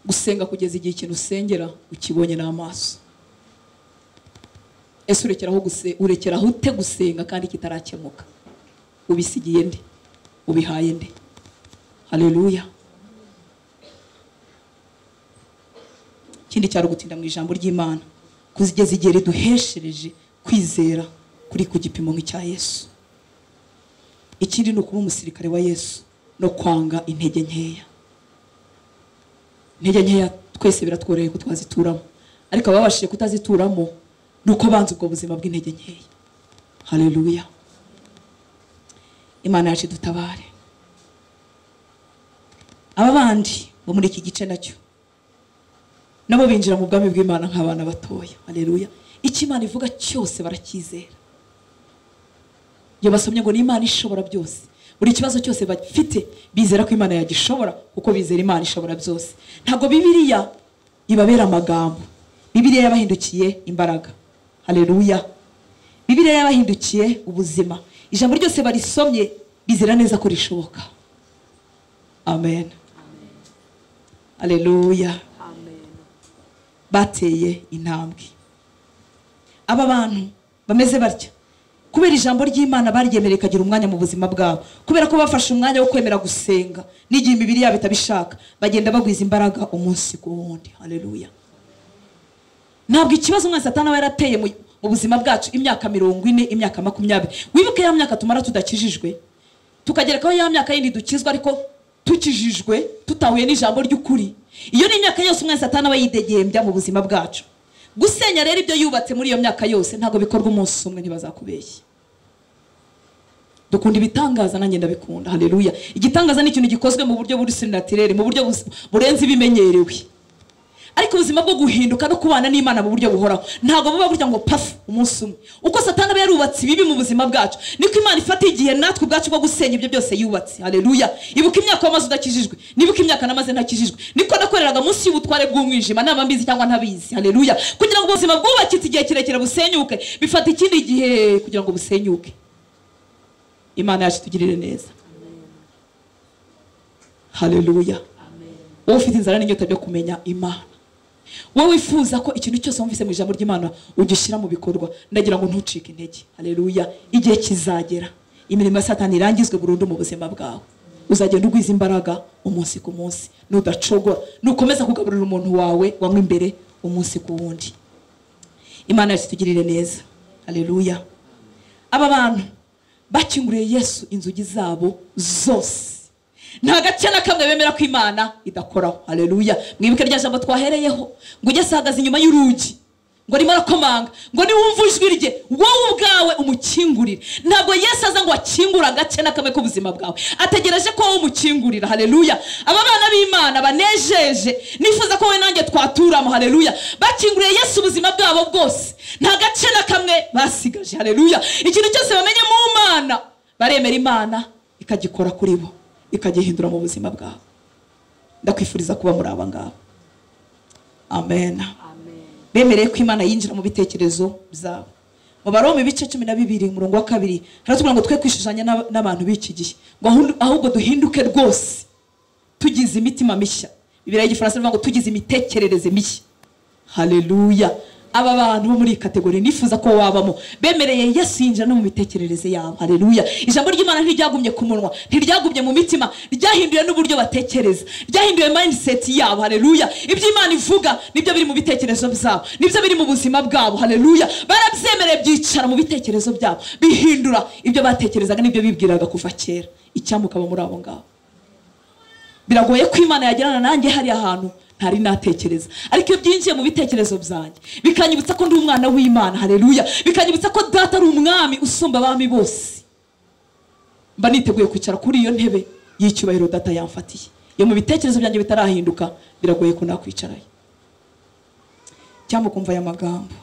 Gusenga kugeza igihe ikintu usengera ukibonye n'amaso. Ese urekeraho ute gusenga kandi kitarakemuka? Ubisigiye nde? Ubihaye nde? Haleluya. Kindi cyaro gutinda mu ijambo ry'Imana kuzigeza igihe riduheshereje kwizera kuri ku gipimo nk'icya Yesu. Ikindi ni ukuba umusirikare wa Yesu no kwanga intege nkeya. Intege nkeya twese biratworeye ko twazituramo, ariko ababashije kutazituramo nuko banze ubwo buzima bw'intege nkeya. Haleluya. Imana yacu dutabare. Aba bandi bo muri iki gice nacyo nabo binjira mu bwami bw'Imana nk'abana batoya. Haleluya. Icyo Imana ivuga cyose barakizera. Iyo basomye ngo ni Imana ishobora byose, buri kibazo cyose bafite bizera ko Imana yagishobora, kuko bizera Imana ishobora byose. Ntabwo Bibiliya ibabera amagambo, Bibiliya yabahindukiye imbaraga. Haleluya. Bibiliya yabahindukiye ubuzima. Ijambo ryose barisomye bizera neza ko rishoboka. Amen. Haleluya. Bateye intambwe. Aba bantu bameze batya kubera ijambo ry'Imana baryemereye kagira umwanya mu buzima bwabo, kubera ko bafashe umwanya wo kwemera gusenga n'igihe imibiri yabo itabishaka, bagenda bagwiza imbaraga umunsi ku wundi. Haleluya. Ntabwo ikibazo umwana Satani aba yarateye mu buzima bwacu imyaka 40, imyaka 20. Wibuke ya myaka tumara tudakijijwe, tukagerekaho ya myaka yindi dukizwa ariko tukijijwe tutahuye n'ijambo ry'ukuri. Iyo ni imyaka yose umwana Satani aba yidegembya mu buzima bwacu. Gusenya rero ibyo yubatse muri iyo myaka yose ntabwo bikorwa umunsi umwe, ntibazakubeshya. Dukunda ibitangaza, nanjye ndabikunda. Haleluya. Igitangaza ni ikintu gikozwe mu buryo buri surnaturel, mu buryo burenze ibimenyerewe. Ariko ubuzima bwo guhinduka no kubana n'Imana mu buryo buhoraho ntabwo buba burya ngo pafu umunsi umwe. Uko Satani aba yarubatse ibibi mu buzima bwacu, niko Imana ifata igihe natwe ubwacu bwo gusenya ibyo byose yubatse. Haleluya. Ibuka imyaka wamaze udakijijwe, nibuka imyaka namaze ntakijijwe, niko nakoreraga munsi y'ubutware bw'umwijima, naba mbizi cyangwa ntabizi. Haleluya. Kugira ngo ubuzima bwubakitse igihe kirekire busenyuke, bifata ikindi gihe kugira ngo busenyuke. Imana yacu tugirire neza. Haleluya. Wowe ufite inzara n'inyota byo kumenya Imana, wowe wifuza ko ikintu cyose wumvise mu ijambo ry'Imana ugishyira mu bikorwa, ndagira ngo ntucike intege. Haleluya. Igihe kizagera imirimo ya Satani irangizwe burundu mu buzima bwawe, uzagenda ugwiza imbaraga umunsi ku munsi, nudacogora, nukomeza kugaburira umuntu wawe wamwe imbere umunsi ku wundi. Imana yacu tugirire neza. Haleluya. Aba bantu bakinguriye Yesu inzugi zabo zose, nta gace na kamwe bemera ko Imana idakoraho. Haleluya. Mwibuke rya jambo twahereyeho ngo ugeze ahagaze inyuma y'urugi, ngo arimo arakomanga, ngo niwumva ijwi rye wowe ubwawe umukingurire. Ntabwo Yesu aza ngo akingura agace na kamwe k'ubuzima bwawe, ategereje ko wowe umukingurira. Haleluya. Aba bana b'Imana banejeje, nifuza ko wowe nanjye twaturamo. Haleluya. Bakinguriye Yesu ubuzima bwabo bwose, nta gace na kamwe basigaje. Haleluya. Ikintu cyose bamenye mu Mana baremera Imana ikagikora kuri bo, ikagihindura mu buzima bwabo. Ndakwifuriza kuba muri aba ngabo. Amen. Bemereye ko Imana yinjira mu bitekerezo byabo. Mu Baroma ibice 12 umurongo wa 2 haratubwira ngo twe kwishishanya n'abantu b'iki gihe, ngo ahubwo duhinduke rwose tugize imitima mishya. Bibiliya y'Igifaransa ivuga ngo tugize imitekerereze mishya. Haleluya. aba bantu bo muri kategori nifuza ko wabamo bemereye Yesu yinjira no mu mitekerereze yabo. Haleluya. Ijambo ry'Imana ntiryagumye ku munwa, ntiryagumye mu mitima, ryahinduye n'uburyo batekereza, ryahinduye mindset yabo. Haleluya. Ibyo Imana ivuga nibyo biri mu bitekerezo byabo, nibyo biri mu buzima bwabo. Haleluya. Barabyemereye byicara mu bitekerezo byabo, bihindura ibyo batekerezaga nibyo bibwiraga kuva kera. Icyamuka muri abo ngabo. Biragoye ko Imana yagirana nanjye hari ahantu ntari natekereza, ariko iyo byinjiye mu bitekerezo byanjye bikanyibutsa ko ndi umwana w'Imana. Haleluya. Bikanyibutsa ko data ari umwami usumba abami bose, mba niteguye kwicara kuri iyo ntebe y'icyubahiro data yamfatiye. Iyo mu bitekerezo byanjye bitarahinduka biragoye ko nakwicarayo. Cyangwa kumva aya magambo,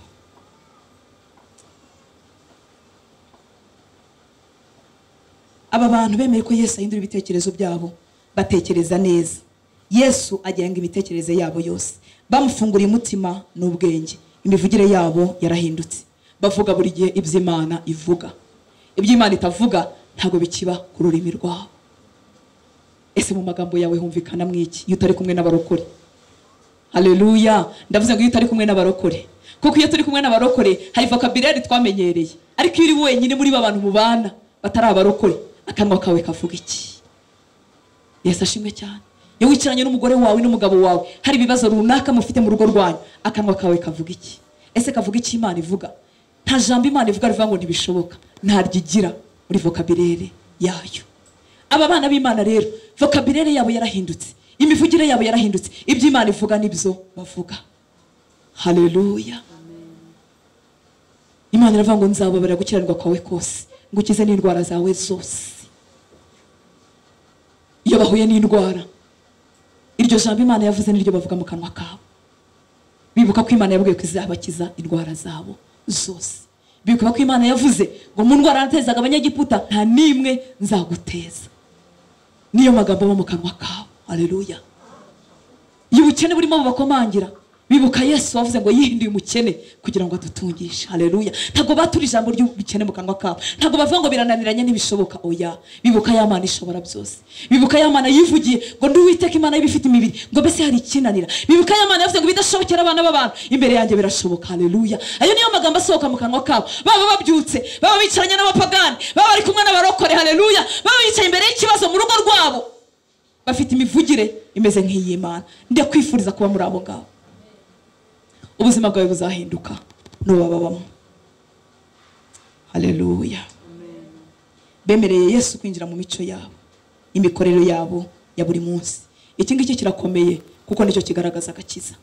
aba bantu bemeye ko Yesu ahindura ibitekerezo byabo, batekereza neza. Yesu agenga imitekerereze yabo yose, bamufunguriye umutima n'ubwenge, imivugire yabo yarahindutse. Bavuga buri gihe ibyo Imana ivuga, ibyo Imana itavuga ntago bikiba ku rurimi rwabo. Ese mu magambo yawe humvikana mwiki iyo utari kumwe n'abarokore? Haleluya. Ndavuze ngo iyo utari kumwe n'abarokore, kuko iyo turi kumwe n'abarokore hari vocabulary twamenyereye, ariko iyo uri wenyine muri babantu mubana batari abarokore, akanwa kawe kavuga iki? Yesu ashimwe cyane. Iyo wicaranye n'umugore wawe n'umugabo wawe hari ibibazo runaka mufite mu rugo rwanyu, akanwa kawe kavuga iki? Ese kavuga iki Imana ivuga? Nta jambo Imana ivuga rivuga ngo ntibishoboka, ntaryigira muri vocabulary yayo. Aba bana b'Imana rero vocabulary yabo yarahindutse, imivugire yabo yarahindutse, ibyo Imana ivuga nibyo bavuga. Haleluya. Imana iravuga ngo nzababarira gukiranirwa kwawe kose, ngukize n'indwara zawe zose. Iyo bahuye n'indwara, iryo jambo Imana yavuze niryo bavuga mu kanwa kabo. Bibuka ko Imana yabwiye ko izabakiza indwara zabo zose. Bibuka ko Imana yavuze ngo mu ndwara natezaga abanyagiputa nta nimwe nzaguteza. Niyo magambo mu kanwa kabo. Haleluya. Iyo ubukene burimo bubakomangira, bibuka Yesu wavuze ngo yihinduye umukene kugira ngo adutungishe. Haleluya. Ntago baturi ijambo ry'ubukene mu kanwa kabo, ntago bavuga ngo birananiranye n'ibishoboka. Oya, bibuka ya Mana ishobora byose. Bibuka ya Mana yivugiye ngo ndi Uwiteka Imana y'ibifite imibiri, ngo mbese hari ikinanira. Bibuka ya Mana yavuze ngo bidashobokera abana b'abantu, imbere yanjye birashoboka. Haleluya. Ayo niyo magambo asohoka mu kanwa kabo. Baba babyutse, baba bicaranye n'abapagani, baba bari kumwe n'abarokore. Haleluya. Baba bicaye imbere y'ikibazo mu rugo rwabo, bafite imivugire imeze nk'iy'Imana. Ndakwifuriza kuba muri abo ngabo. Ubuzima bwawe buzahinduka n'ubababamo. Haleluya. Bemereye Yesu kwinjira mu mico yabo, imikorero yabo ya buri munsi. Iki ngiki kirakomeye kuko nicyo kigaragaza agakiza.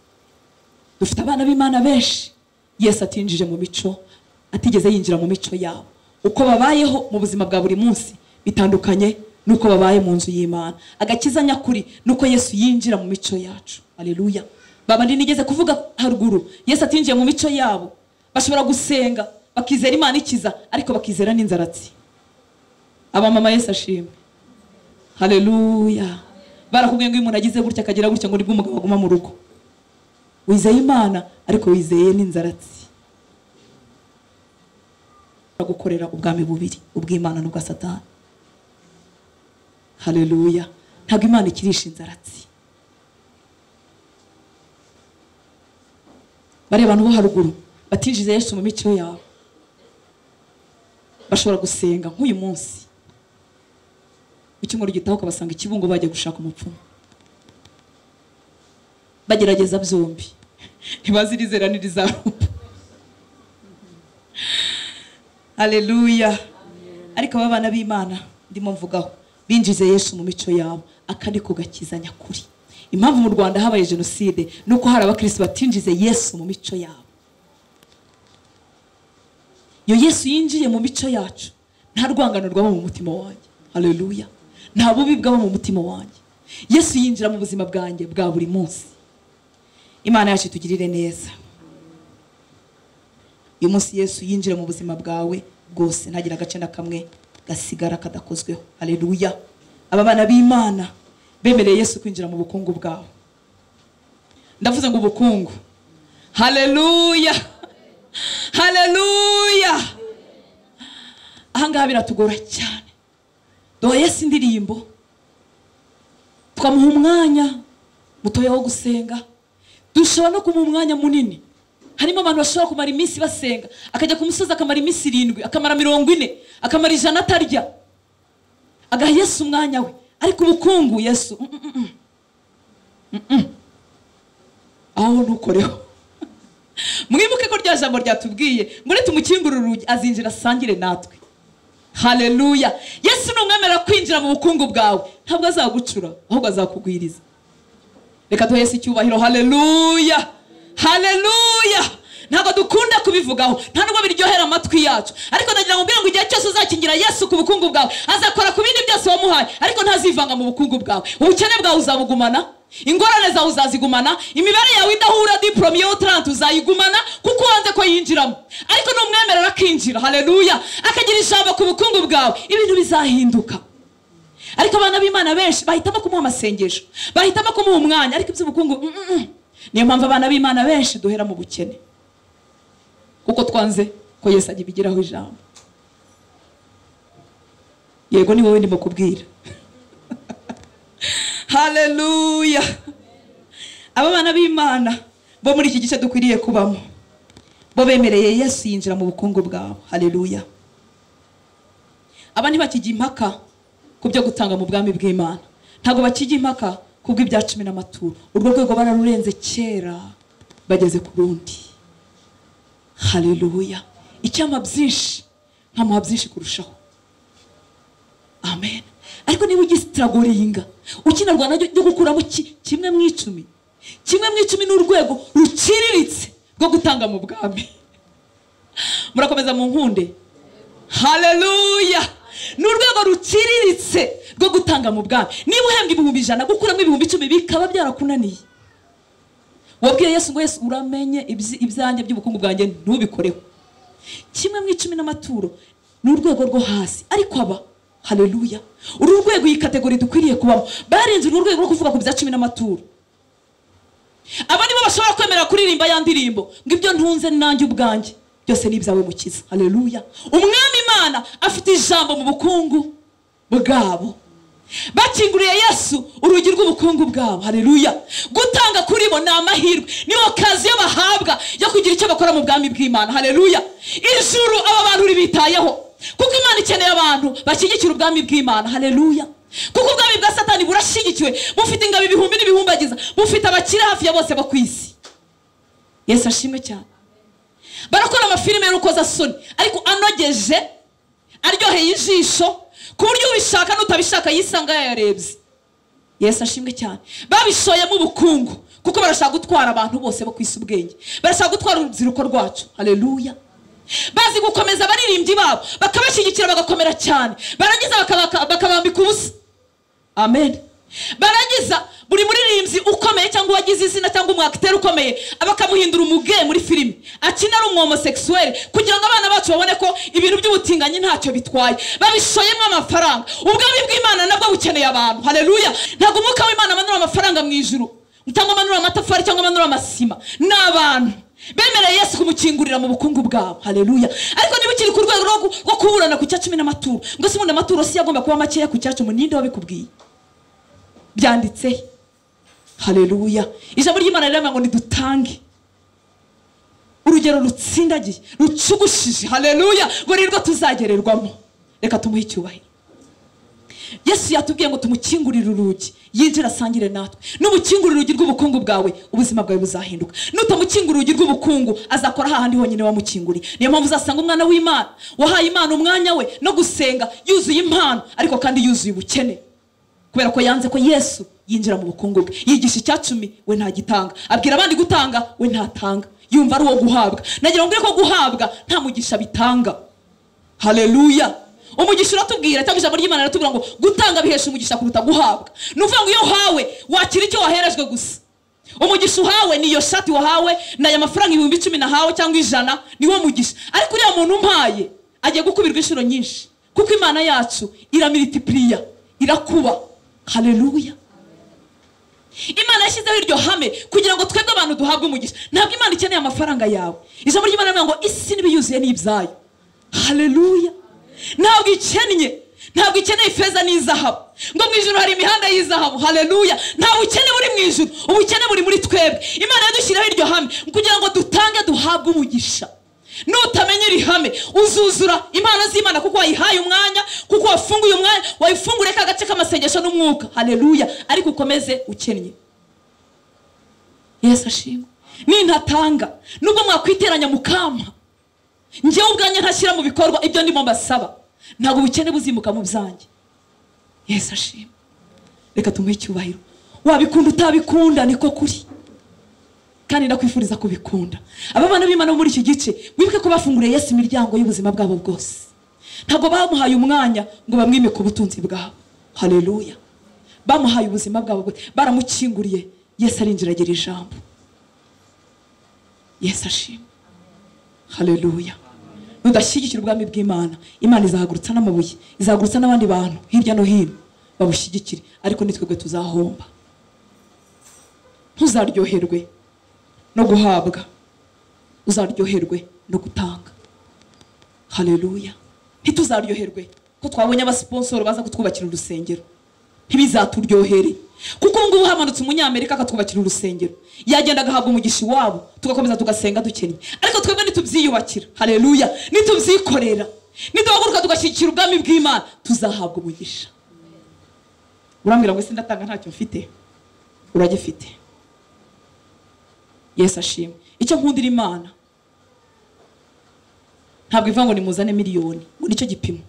Dufite abana b'Imana benshi Yesu atinjije mu mico, atigeze yinjira mu mico yabo. Uko babayeho mu buzima bwa buri munsi bitandukanye nuko babaye mu nzu y'Imana. Agakiza nyakuri nuko Yesu yinjira mu mico yacu. Haleluya. Babandi nigeze kuvuga haruguru, Yesu atinjiye mu mico yabo, bashobora gusenga bakizera Imana ikiza, ariko bakizera n'inzaratsi. Aba mama Yesu ashimwe. Haleluya. Barakubwiye ngo umuntu agize gutya akagira gutya ngo nibwo umugabo aguma mu rugo. Wizeye Imana ariko wizeye n'inzaratsi. Gukorera ubwami bubiri, ubw'Imana n'ubwa Satani. Haleluya. Ntabwo Imana ikirisha inzaratsi. Bari abantu bo haruguru batinjize Yesu mu mico yabo, bashobora gusenga nk'uyu munsi, icyumweru gitaho ukabasanga ikibungo bajya gushaka umupfumu. Bagerageza byombi, ntibazirizera n'irizarumba. Haleluya. Ariko aba bana b'Imana ndimo mvugaho binjize Yesu mu mico yabo, akandi ko gakiza nyakuri. Impamvu mu Rwanda habaye jenoside nuko hari abakristo batinjize Yesu mu mico yabo. Yo Yesu yinjiye mu mico yacu, nta rwangano rwaba mu mutima wanjye. Haleluya. Nta bubi bwaba mu mutima wanjye. Yesu yinjira mu buzima bwanjye bwa buri munsi. Imana yacu tugirire neza. Uyu munsi Yesu yinjira mu buzima bwawe bwose, ntagira agace na kamwe gasigara kadakozweho. Haleluya. Aba bana b'Imana bemereye Yesu kwinjira mu bukungu bwabo. Ndavuze ngo ubukungu. Haleluya. Haleluya. Ahangaha biratugora cyane. Duha Yesu indirimbo, tukamuha umwanya mutoya wo gusenga, dushobora no kumuha umwanya munini harimo abantu bashobora kumara iminsi basenga, akajya ku musozi akamara iminsi 7, akamara 40, akamara 100 atarya, agaha Yesu umwanya we. Ariko ubukungu Yesu aho nukoreho. Mwibuke ko rya jambo ryatubwiye ngo nitumukingura urugi azinjira asangire natwe. Haleluya. Yesu numwemera kwinjira mu bukungu bwawe, ntabwo azagucura ahubwo azakugwiriza. Reka tuhe Yesu icyubahiro. Haleluya, haleluya. Ntabwo dukunda kubivugaho, nta nubwo biryohera amatwi yacu, ariko ndagira ngo mbwira ngo igihe cyose uzakingira Yesu ku bukungu bwawe, azakora ku bindi byose wamuhaye, ariko ntazivanga mu bukungu bwawe. Ubukene bwawe uzabugumana, ingorane zawe uzazigumana, imibare yawe idahura diplome yo 30 uzayigumana, kuko wanze ko yinjiramo. Ariko numwemerera akinjira, haleluya, akagira ijambo ku bukungu bwawe, ibintu bizahinduka. Ariko abana b'Imana benshi bahitamo kumuha amasengesho, bahitamo kumuha umwanya, ariko iby'ubukungu niyo mpamvu abana b'Imana benshi duhera mu bukene, kuko twanze ko Yesu agibigiraho ijambo. Yego ni wowe ndimo kubwira. Haleluya. Aba bana b'Imana bo muri iki gice dukwiriye kubamo, bo bemereye Yesu yinjira mu bukungu bwabo. Haleluya. Aba ntibakijya impaka ku byo gutanga mu bwami bw'Imana, ntabwo bakijya impaka kubwo ibya 10 n'amaturo. Urwo rwego bararurenze kera, bageze ku rundi. Haleluya. Icyama byinshi nkamuha byinshi kurushaho. Amen. Ariko niba ugistragoringa ukinarwa najyo ryo gukuramo kimwe mu 10, kimwe mu 10 n'urwego ruciriritse rwo gutanga mu bwami, murakomeza mu nkunde. Haleluya. N'urwego ruciriritse rwo gutanga mu bwami. Niba uhembwa 100 gukuramo 10 bikaba byarakunaniye, wabwiye Yesu ngo Yesu uramenye ibyanjye by'ubukungu bwanjye ntubikoreho. Kimwe mu 10 n'amaturo n'urwego rwo hasi, ariko aba haleluya, uru rwego iyi kategori dukwiriye kubamo, barinze urwego rwo kuvuga ku bya 10 n'amaturo. Aba nibo bashobora kwemera kuririmba ya ndirimbo ngo ibyo ntunze nanjye ubwanjye byose ni ibyawe mukiza. Haleluya. Umwami Imana afite ijambo mu bukungu bwabo, bakinguriye Yesu urugi rw'ubukungu bwabo. Haleluya. Gutanga kuri bo ni amahirwe, ni okaziyo bahabwa yo kugira icyo bakora mu bwami bw'Imana. Haleluya. Ijuru aba bantu ribitayeho, kuko Imana ikeneye abantu bashyigikira ubwami bw'Imana. Haleluya. Kuko ubwami bwa Satani burashyigikiwe, bufite ingabo ibihumbi n'ibihumbagiza, bufite abakire hafi ya bose bakwisi. Yesu ashimwe cyane. Barakora amafilime y'urukoza soni, ariko anogeje, aryoheye ijisho, ku buryo ubishaka n'utabishaka yisanga yayarebye. Yesu ashimwe cyane. Babishoyemo ubukungu, kuko barashaka gutwara abantu bose bo kwisi ubwenge, barashaka gutwara urubyiruko rwacu. Haleluya. Bazi gukomeza baririmbyi babo, bakabashyigikira bagakomera cyane, barangiza bakabambika ubusa. Amen. Barangiza buri muririmbyi ukomeye cyangwa wagize izina cyangwa umwakiteri ukomeye abakamuhindura umuge muri filime, akina ari homosexuel, kugira ngo abana bacu babone ko ibintu by'ubutinganyi ntacyo bitwaye. Babishoyemo amafaranga. Ubwami bw'Imana nabwo bukeneye abantu. Haleluya. Ntabwo umwuka w'Imana amanura amafaranga mu ijuru, cyangwa amanura amatafari cyangwa amanura amasima. N'abantu bemereye Yesu kumukingurira mu bukungu bwabo. Haleluya. Ariko niba ukiri ku rwego rwo kuburana ku cya 10 n'amaturo, ngo se ubundi amaturo si yagomba kuba makeya ku cya 10, ninde wabikubwiye? Byanditse. Haleluya. Ijambo ry'Imana rirema ngo nidutange urugero rutsindagiye, rucugushije. Haleluya. Ngo rirwo tuzagererwamo. Reka tumuhe icyubahiro. Yesu yatubwiye ngo tumukingurire urugi yinjira asangire natwe. N'ubukingurire urugi rw'ubukungu bwawe, ubuzima bwawe buzahinduka. Nutamukingurire urugi rw'ubukungu, azakora hahandi honyine wamukinguriye. Niyo mpamvu uzasanga umwana w'Imana wahaye Imana umwanya we no gusenga yuzuye impano, ariko kandi yuzuye ubukene, kubera ko yanze ko Yesu yinjira mu bukungu bwe. Yigisha icya 10 we nta gitanga, abwira abandi gutanga we ntatanga, yumva ari uwo guhabwa. Nagira ngo ko guhabwa nta mugisha bitanga. Haleluya. Umugisha uratubwira, cyangwa ijambo ry'Imana riratubwira ngo gutanga bihesha umugisha kuruta guhabwa. Nuvuga ngo iyo hawe wakira icyo waherejwe gusa. Umugisha uhawe niyo shati wahawe, na ya mafaranga 10,000 nahawe cyangwa 100 niwo mugisha. Ariko uriya muntu umpaye agiye gukubirwa inshuro nyinshi, kuko Imana yacu iramultiplier, irakuba. Haleluya. Imana yashyizeho iryo hame kugira ngo twebwe abantu duhabwe umugisha. Ntabwo Imana ikeneye amafaranga yawe. Ijambo ry'Imana rivuga ngo isi n'ibiyuzuye n'ibyayo. Haleluya. Ntabwo ikennye, ntabwo ikeneye ifeza n'izahabu ngo mu ijuru hari imihanda y'izahabu. Haleluya. nta bukene buri mu ijuru, ubukene buri muri twebwe. Imana yadushyiraho iryo hame kugira ngo dutange duhabwe umugisha. Nutamenya iri hame uzuzura impano z'Imana kuko wayihaye umwanya, kuko wafunguye umwanya, wayifungure ka gace k'amasengesho n'umwuka. Haleluya. ariko ukomeze ukennye. Yesu ashimwe. Nintatanga nubwo mwakwiteranya mukampa, njyewe ubwanjye ntashyira mu bikorwa ibyo ndimo mbasaba, ntabwo ubukene buzimuka mu byanjye. Yesu ashimwe. Reka tumuhe icyubahiro. Wabikunda utabikunda niko kuri, kandi ndakwifuriza kubikunda. Aba bana b'Imana muri iki gice wibuke ko bafunguriye Yesu imiryango y'ubuzima bwabo bwose. Ntabwo bamuhaye umwanya ngo bamwime ku butunzi bwabo. Haleluya. Bamuhaye ubuzima bwabo bwose, baramukinguriye. Yesu arinjira agira ijambo. Yesu ashimwe. Haleluya. Nudashyigikira ubwami bw'Imana, Imana izahagurutsa n'amabuye, izahagurutsa n'abandi bantu hirya no hino babushyigikire, ariko nitwebwe tuzahomba. Ntuzaryoherwe no guhabwa, uzaryoherwe no gutanga. Haleluya. Ntituzaryoherwe ko twabonye abasiponsoro baza kutwubakira urusengero, ntibizaturyohere. Kuko ngubu hamanutse umunyamerika akatwubakira urusengero, yagenda agahabwa umugisha wabo, tugakomeza tugasenga dukennye. Ariko twebwe nitubyiyubakira, haleluya, nitubyikorera, nituhaguruka tugashyigikira ubwami bw'Imana, tuzahabwa umugisha. Urambwira ngo sindatanga ntacyo mfite? Uragifite. Yesu ashimwe. Icyo nkundira Imana ntabwo ivuga ngo nimuzane miliyoni ngo nicyo gipimo.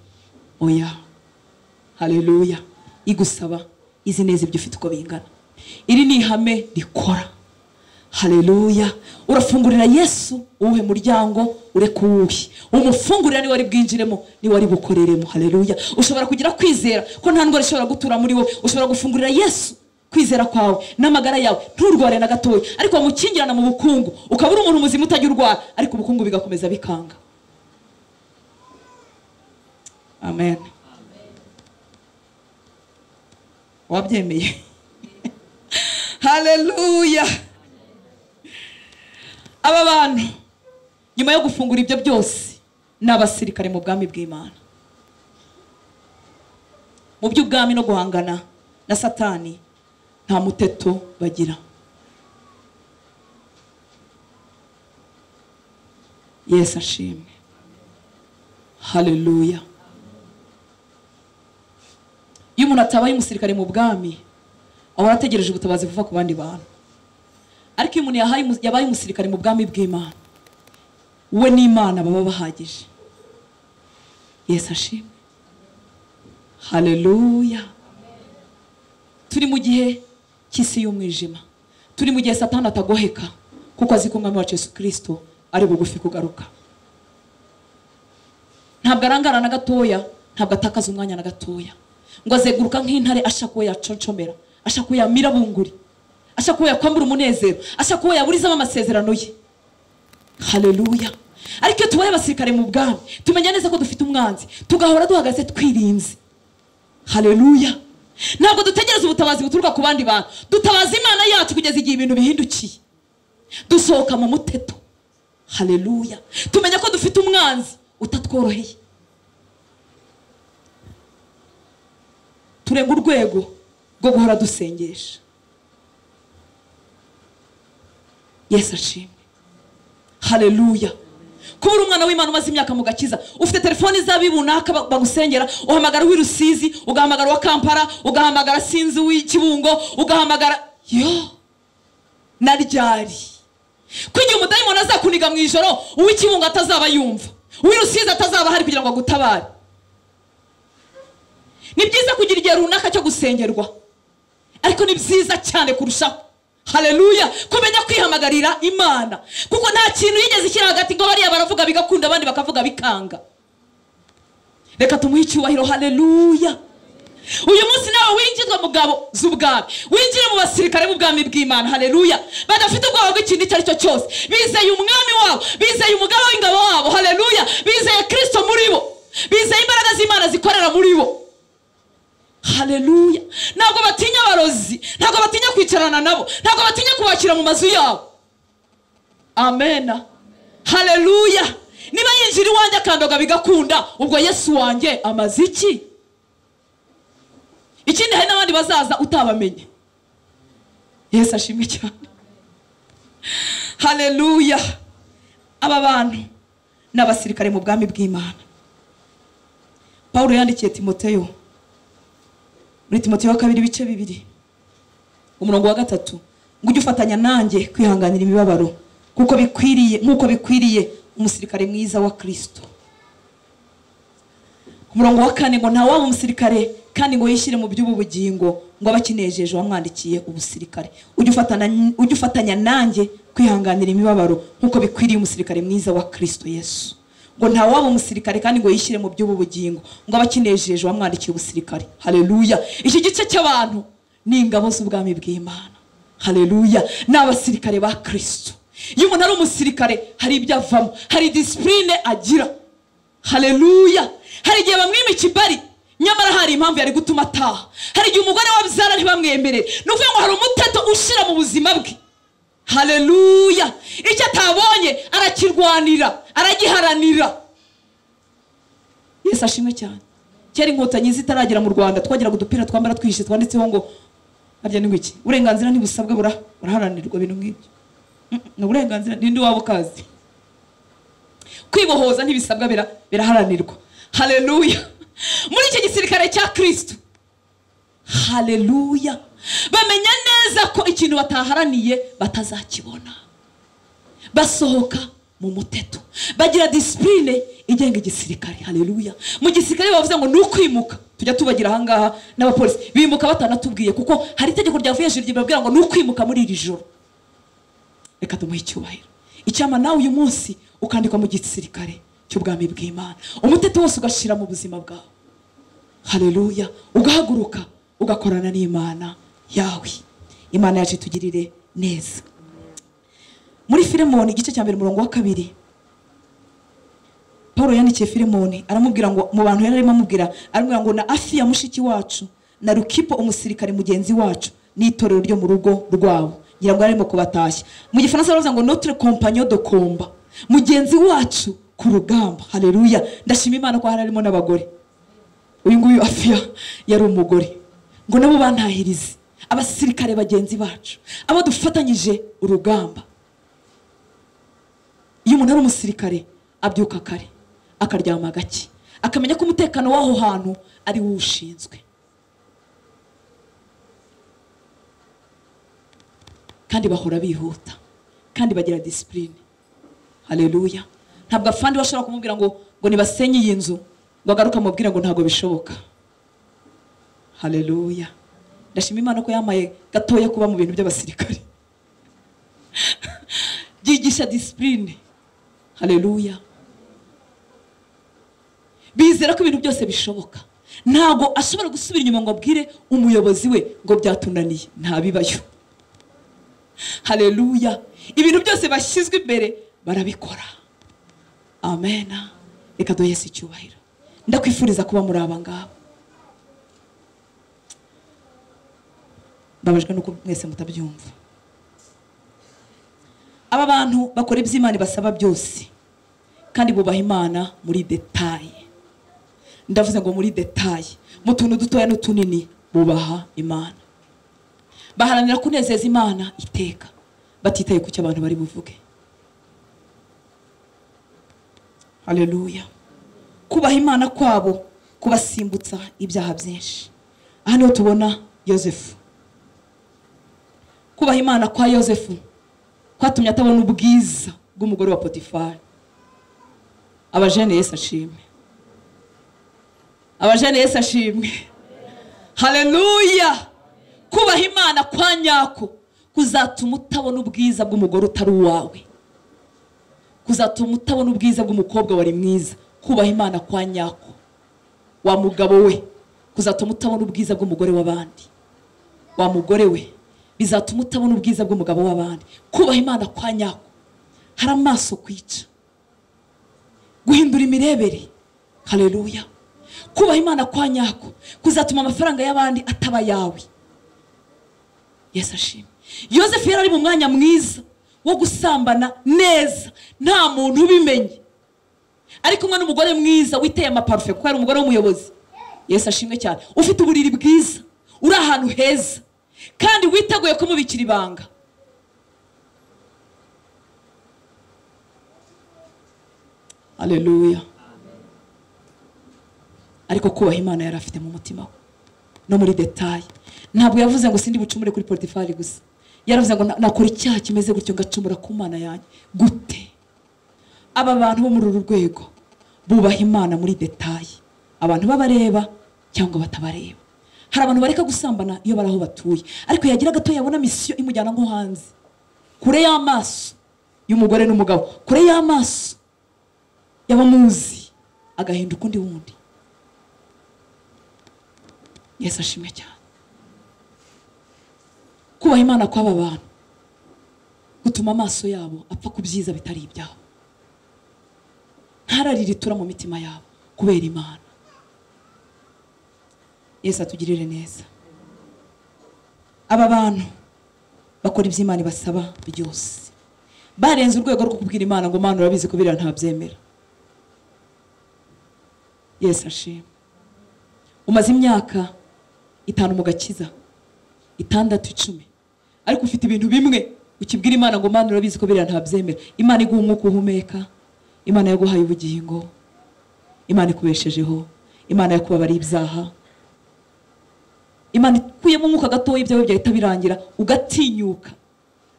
Oya. Haleluya. Igusaba izi neza ibyo ufite uko bingana. Iri ni ihame rikora. Haleluya. Urafungurira Yesu uwuhe muryango ureka uwuhe, umufungurira ni wari bwinjiremo, ni wari bukoreremo. Haleluya. Ushobora kugira kwizera ko nta ndwara ishobora gutura muri wowe. Ushobora gufungurira Yesu kwizera kwawe n'amagara yawe, nturware na gatoya, ariko mukingirana mu bukungu, ukabura umuntu muzima utajya urwara, ariko ubukungu bigakomeza bikanga. Amen. Wabyemeye? Haleluya. Aba bantu nyuma yo gufungura ibyo byose n'abasirikare mu bwami bw'Imana, mu by'ubwami no guhangana na Satani nta muteto bagira. Yesu ashimwe. Haleluya. Iyo umuntu atabaye umusirikare mu bwami, ahora ategereje ubutabazi buva ku bandi bantu. Ariko iyo umuntu yabaye umusirikare mu bwami bw'Imana, we n'Imana baba bahagije. Yesu ashimwe. Haleluya. Turi mu gihe cy'isi y'umwijima, turi mu gihe Satani atagoheka, kuko azi ko Umwami wacu Yesu Kristo ari bugufi kugaruka. Ntabwo arangara na gatoya, ntabwo atakaza umwanya na gatoya, ngo azeguruka nk'intare ashaka uwo yaconcomera, ashaka uwo yamira bunguri, ashaka uwo yakwambura umunezero, ashaka uwo yaburizamo amasezerano ye. Haleluya. Ariko iyo tubaye abasirikare mu bwami, tumenya neza ko dufite umwanzi, tugahora duhagaze twirinze. Haleluya. Ntabwo dutegereza ubutabazi buturuka ku bandi bantu, dutabaza Imana yacu kugeza igihe ibintu bihindukiye, dusohoka mu muteto. Haleluya. Tumenya ko dufite umwanzi utatworoheye, turenga urwego rwo guhora dusengesha. Yesu ashimwe. Haleluya. Kubura umwana w'Imana umaze imyaka mu gakiza, ufite telefoni z'abibunaka bagusengera, uhamagara uwi Rusizi, ugahamagara wa Kampala, ugahamagara sinzi w'Ikibungo, ugahamagara na ryari. Kwigiye umudayimoni azakuniga mu ijoro, uw'Ikibungo atazaba yumva, uwi Rusizi atazaba hari kugira ngo agutabare. Ni byiza kugira igihe runaka cyo gusengerwa, ariko ni byiza cyane kurushaho, haleluya, kumenya kwihamagarira Imana, kuko nta kintu yigeze ishyira hagati ngo bariya baravuga bigakunda abandi bakavuga bikanga. Reka tumuhe icyubahiro. Haleluya. Uyu munsi nawe winjizwa mu ngabo z'ubwami, winjire mu basirikare b'ubwami bw'Imana. Haleluya. Badafite ubwoba bw'ikintu icyo ari cyo cyose, bizeye umwami wabo, bizeye umugabo w'ingabo wabo. Haleluya. Bizeye Kristo muri bo, bizeye imbaraga z'Imana zikorera muri bo. Haleluya. Ntabwo batinya abarozi, ntabwo batinya kwicarana nabo, ntabwo batinya kubakira mu mazu yabo. Amena. Haleluya. Niba yinjira iwanjye akandoga bigakunda, ubwo Yesu wanjye amaze iki? ikindi hari n'abandi bazaza utabamenye. Yesu ashimwe cyane. Haleluya. Aba bantu n'abasirikare mu bwami bw'Imana. Paulo yandikiye Timoteyo muri Timoteyo 2:2 umurongo wa 3 ngo ujye ufatanya nanjye kwihanganira imibabaro nkuko bikwiriye umusirikare mwiza wa Kristo. Umurongo wa 4 ngo nta waba umusirikare kandi ngo yishyire mu by'ubu bugingo ngo abakinejeje wamwandikiye ubusirikare. Ujye ufatanya nanjye kwihanganira imibabaro nkuko bikwiriye umusirikare mwiza wa Kristo Yesu. Ngo nta waba umusirikare kandi ngo yishyire mu by'ubu bugingo ngo abakinejeje wamwandikiye ubusirikare. Haleluya. Iki gice cy'abantu ni ingabo z'ubwami bw'Imana. Haleluya. N'abasirikare ba Kristo. Iyo umuntu ari umusirikare hari ibyo avamo, hari discipline agira. Haleluya. Hari igihe bamwima ikibari nyamara hari impamvu yari gutuma ataha. Hari igihe umugore wabyara ntibamwemerere, nuvuga ngo hari umuteto ushira mu buzima bwe. Haleluya. Icyo atabonye arakirwanira, aragiharanira. Yesu ashimwe cyane. Kera inkotanyi zitaragera mu Rwanda twagiraga udupira twambara twishe twanditseho ngo arya ni ngiki uburenganzira ntibusabwe buraharanirwa ibintu nk'ibyo. Uburenganzira ninde wabo kazi. Kwibohoza ntibisabwa biraharanirwa. Haleluya. Muri iki gisirikare cya Kristo. Haleluya. Bamenya neza ko ikintu bataharaniye batazakibona. Basohoka mu muteto. Bagira discipline igenga igisirikare. Haleluya. Mu gisirikare bavuze ngo nukwimuka. Tujya tubagira ahangaha n'abapolisi bimuka batanatubwiye kuko hari itegeko ryavuye hejuru ryibabwira ngo nukwimuka muri iri joro. Reka tumuhe icyubahiro. Icyama nawe uyu munsi ukandikwa mu gisirikare cy'ubwami bw'Imana. Umuteto wose ugashira mu buzima bwawe. Haleluya. Ugahaguruka ugakorana n'Imana yawe. Imana yacu tugirire neza. Muri Filemoni igice cya 1 umurongo wa 2 Paulo yandikiye Filemoni aramubwira ngo mu bantu yari arimo amubwira ngo na Afiya mushiki wacu na Rukipo umusirikare mugenzi wacu n'itorero ryo mu rugo rwabo ngira ngo arimo kubatashya. Mu Gifaransa baravuga ngo notre compagnon de combat, mugenzi wacu ku rugamba. Haleluya. Ndashima Imana ko harimo n'abagore. Uyu nguyu Afiya yari umugore. Ngo nabo bantahirize abasirikare bagenzi bacu abo dufatanyije urugamba. Iyo umuntu ari umusirikare abyuka kare akaryama gake akamenya ko umutekano w'aho hantu ari wo ushinzwe kandi bahora bihuta kandi bagira discipline. Haleluya. Ntabwo afandi bashobora kumubwira ngo nibasenye iyi nzu ngo agaruka amubwira ngo ntabwo bishoboka. Haleluya. Ndashima Imana ko yamaye gatoya kuba mu bintu by'abasirikare. Gigisha discipline. Haleluya. Bizera ko ibintu byose bishoboka. Ntago ashobora gusubira inyuma ngo abwire umuyobozi we ngo byatunaniye. Ntabibayo. Haleluya. Ibintu byose bashyizwe imbere barabikora. Amen. Reka duhe Yesu icyubahiro. Ndakwifuriza kuba muri aba ngabo. Babajwe nuko mwese mutabyumva. Aba bantu bakora iby'Imana basaba byose kandi bubaha Imana muri detail. Ndavuze ngo muri detail, mu tuntu dutoya n'utunini bubaha Imana. Baharanira kunezeza Imana iteka batitaye ku cyo abantu bari buvuge. Haleluya. Kubaha Imana kwabo kubasimbutsa ibyaha byinshi. Aha niho tubona Yosefu. Kubaha Imana kwa Yosefu kwatumye atabona ubwiza bw'umugore wa Potifari. Abajene Yesu ashimwe. Abajene Yesu ashimwe. Haleluya. Kubaha Imana kwa nyako kuzatuma utabona ubwiza bw'umugore utari uwawe. Kuzatuma utabona ubwiza bw'umukobwa wari mwiza. Kubaha Imana kwa nyako wa mugabo we kuzatuma utabona ubwiza bw'umugore w'abandi. Wa mugore we bizatuma utabona ubwiza bw'umugabo w'abandi. Kubaha Imana kwa nyako hari amaso kwica, guhindura imirebere. Haleluya. Kubaha Imana kwa nyako kuzatuma amafaranga y'abandi ataba yawe. Yesu ashimwe. Yosefu yari ari mu mwanya mwiza wo gusambana neza nta muntu ubimenye, ari kumwe n'umugore mwiza witeye amaparufe kuko ari umugore w'umuyobozi. Yesu ashimwe cyane. Ufite uburiri bwiza uri ahantu heza kandi witeguye kumubikira ibanga. Haleluya. Ariko kubaha Imana yari afite mu mutima we no muri detail. Ntabwo yavuze ngo sindi bucumure kuri Potifari gusa, yaravuze ngo nakora icyaha kimeze gutyo ngacumura ku Mana yanjye gute. Aba bantu bo muri uru rwego bubaha Imana muri detail, abantu babareba cyangwa batabareba. Hari abantu bareka gusambana iyo baraho batuye, ariko yagira gato yabona misiyo imujyana nko hanze, kure y'amaso y'umugore n'umugabo, kure y'amaso yabamuzi, agahinduka undi wundi. Yesu ashimwe cyane. Kubaha Imana kw'aba bantu gutuma amaso yabo apfa ku byiza bitari ibyabo, ntarariritura mu mitima yabo kubera Imana. Yesu atugirire neza. Aba bantu bakora iby'Imana ibasaba byose, barenze urwego rwo kubwira Imana ngo Mana urabizi ko biriya ntabyemera. Yesu ashimwe. Umaze imyaka 5 mu gakiza, 6, 10, ariko ufite ibintu bimwe ukibwira Imana ngo Mana urabizi ko biriya ntabyemera. Imana iguha umwuka uhumeka, Imana yaguhaye ubugingo, Imana ikubeshejeho, Imana yakubabariye ibyaha, Imana ikuyemo umwuka gatoya ibyawe byahita birangira, ugatinyuka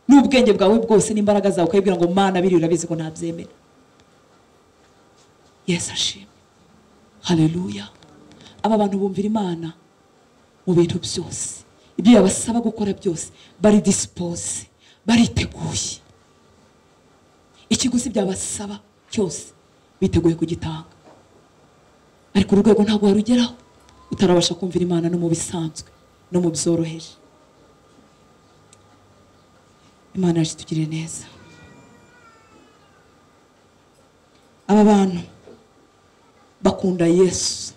n'ubwenge bwawe bwose n'imbaraga zawe ukayibwira ngo Mana biri urabizi ko ntabyemera. Yesu ashimwe. Haleluya. Aba bantu bumvira Imana mu bintu byose, ibyo yabasaba gukora byose bari dispose, bariteguye. Ikiguzi byabasaba cyose biteguye kugitanga. Ariko urwego ntabwo warugeraho utarabasha kumvira Imana no mu bisanzwe no mu byoroheje. Imana yatugirire neza. Aba bantu bakunda Yesu.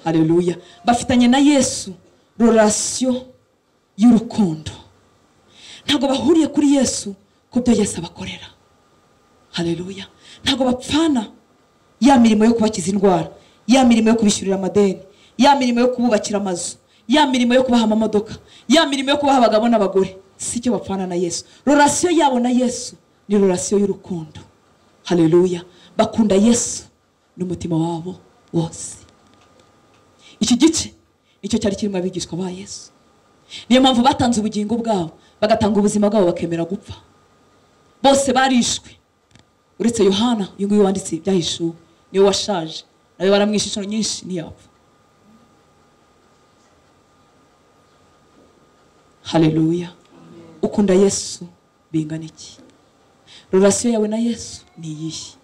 Haleluya. Bafitanye na Yesu relation y'urukundo. Ntabwo bahuriye kuri Yesu ku byo Yesu abakorera. Haleluya. Ntabwo bapfana ya mirimo yo kubakiza indwara, ya mirimo yo kubishyurira amadeni, ya mirimo yo kububakira amazu, ya mirimo yo kubaha amamodoka, ya mirimo yo kubaha abagabo n'abagore. Si cyo bapfana na Yesu. Relation yabo na Yesu ni relation y'urukundo. Haleluya. Bakunda Yesu n'umutima wabo wose. Iki gice nicyo cyari kirimo abigishwa ba Yesu. Niyo mpamvu batanze ubugingo bwabo, bagatanga ubuzima bwabo, bakemera gupfa. Bose barishwe uretse Yohana, uyu nguyu wanditse ibyahishuwe, niwe washaje, nawe baramwishe inshuro nyinshi ntiyapfa. Haleluya. Ukunda Yesu bingana iki? Relation yawe na Yesu ni iyihe?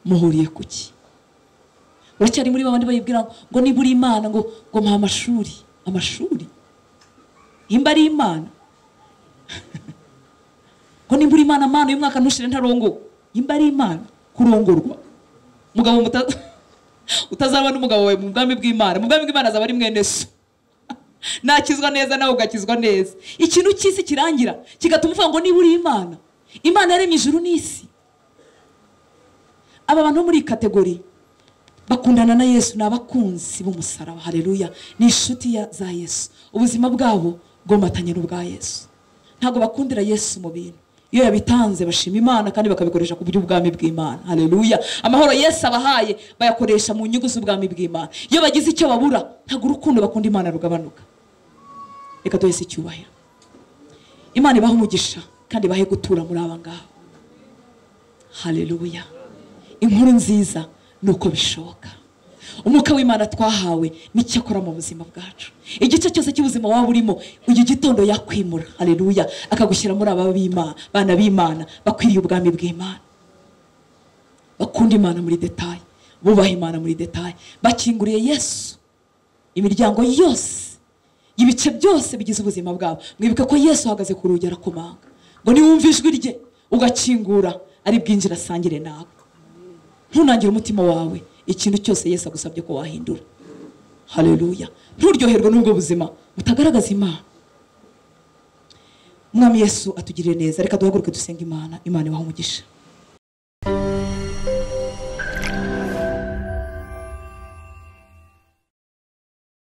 Muhuriye kuki? Uracyari muri babandi bayibwira ngo niburi Imana ngo mpa amashuri imba ari Imana ngo niburi Imana Mana uyu mwaka ntushire ntarongo imba ari Imana kurongorwa. Mugabo utazaba n'umugabo wawe mu bwami bw'Imana, mu bwami bw'Imana azaba ari mwene so. Nakizwa neza nawe ugakizwa neza. Ikintu cy'isi kirangira kigatuma uvuga ngo niburi Imana yaremye ijuru n'isi. Aba bantu muri kategori bakundana na Yesu n'abakunzi b'umusaraba. Haleluya. Ni inshuti za Yesu, ubuzima bwabo bwomatanye n'ubwa Yesu. Ntago bakundira Yesu mu bintu, iyo yabitanze bashima Imana kandi bakabikoresha ku buryo ubwami bw'Imana. Haleluya. Amahoro Yesu abahaye bayakoresha mu nyungu z'ubwami bw'Imana. Iyo bagize icyo babura ntago urukundo bakunda Imana rugabanuka. Reka twese icyubahiro. Imana ibaha umugisha kandi bahe gutura muri aba ngabo. Haleluya. Inkuru nziza nuko bishoboka. Umwuka w'Imana twahawe nicyo akora mu buzima bwacu. Igice cyose cy'ubuzima waba urimo uyu gitondo yakwimura. Haleluya. Akagushyira muri aba bana b'Imana bakwiriye ubwami bw'Imana. Bakunda Imana muri detail, bubaha Imana muri detail, bakinguriye Yesu imiryango yose ibice byose bigize ubuzima bwabo. Mwibuke ko Yesu ahagaze ku rugi arakomanga ngo niwumva ijwi rye ugakingura ari bwinjira asangire nawe. Ntunangire umutima wawe ikintu cyose Yesu agusabye ko wahindura. Haleluya. Nturyoherwe n'ubwo buzima utagaragaza Imana. Mwami Yesu atugirire neza. Reka duhaguruke dusenga Imana. Imana ibaha umugisha.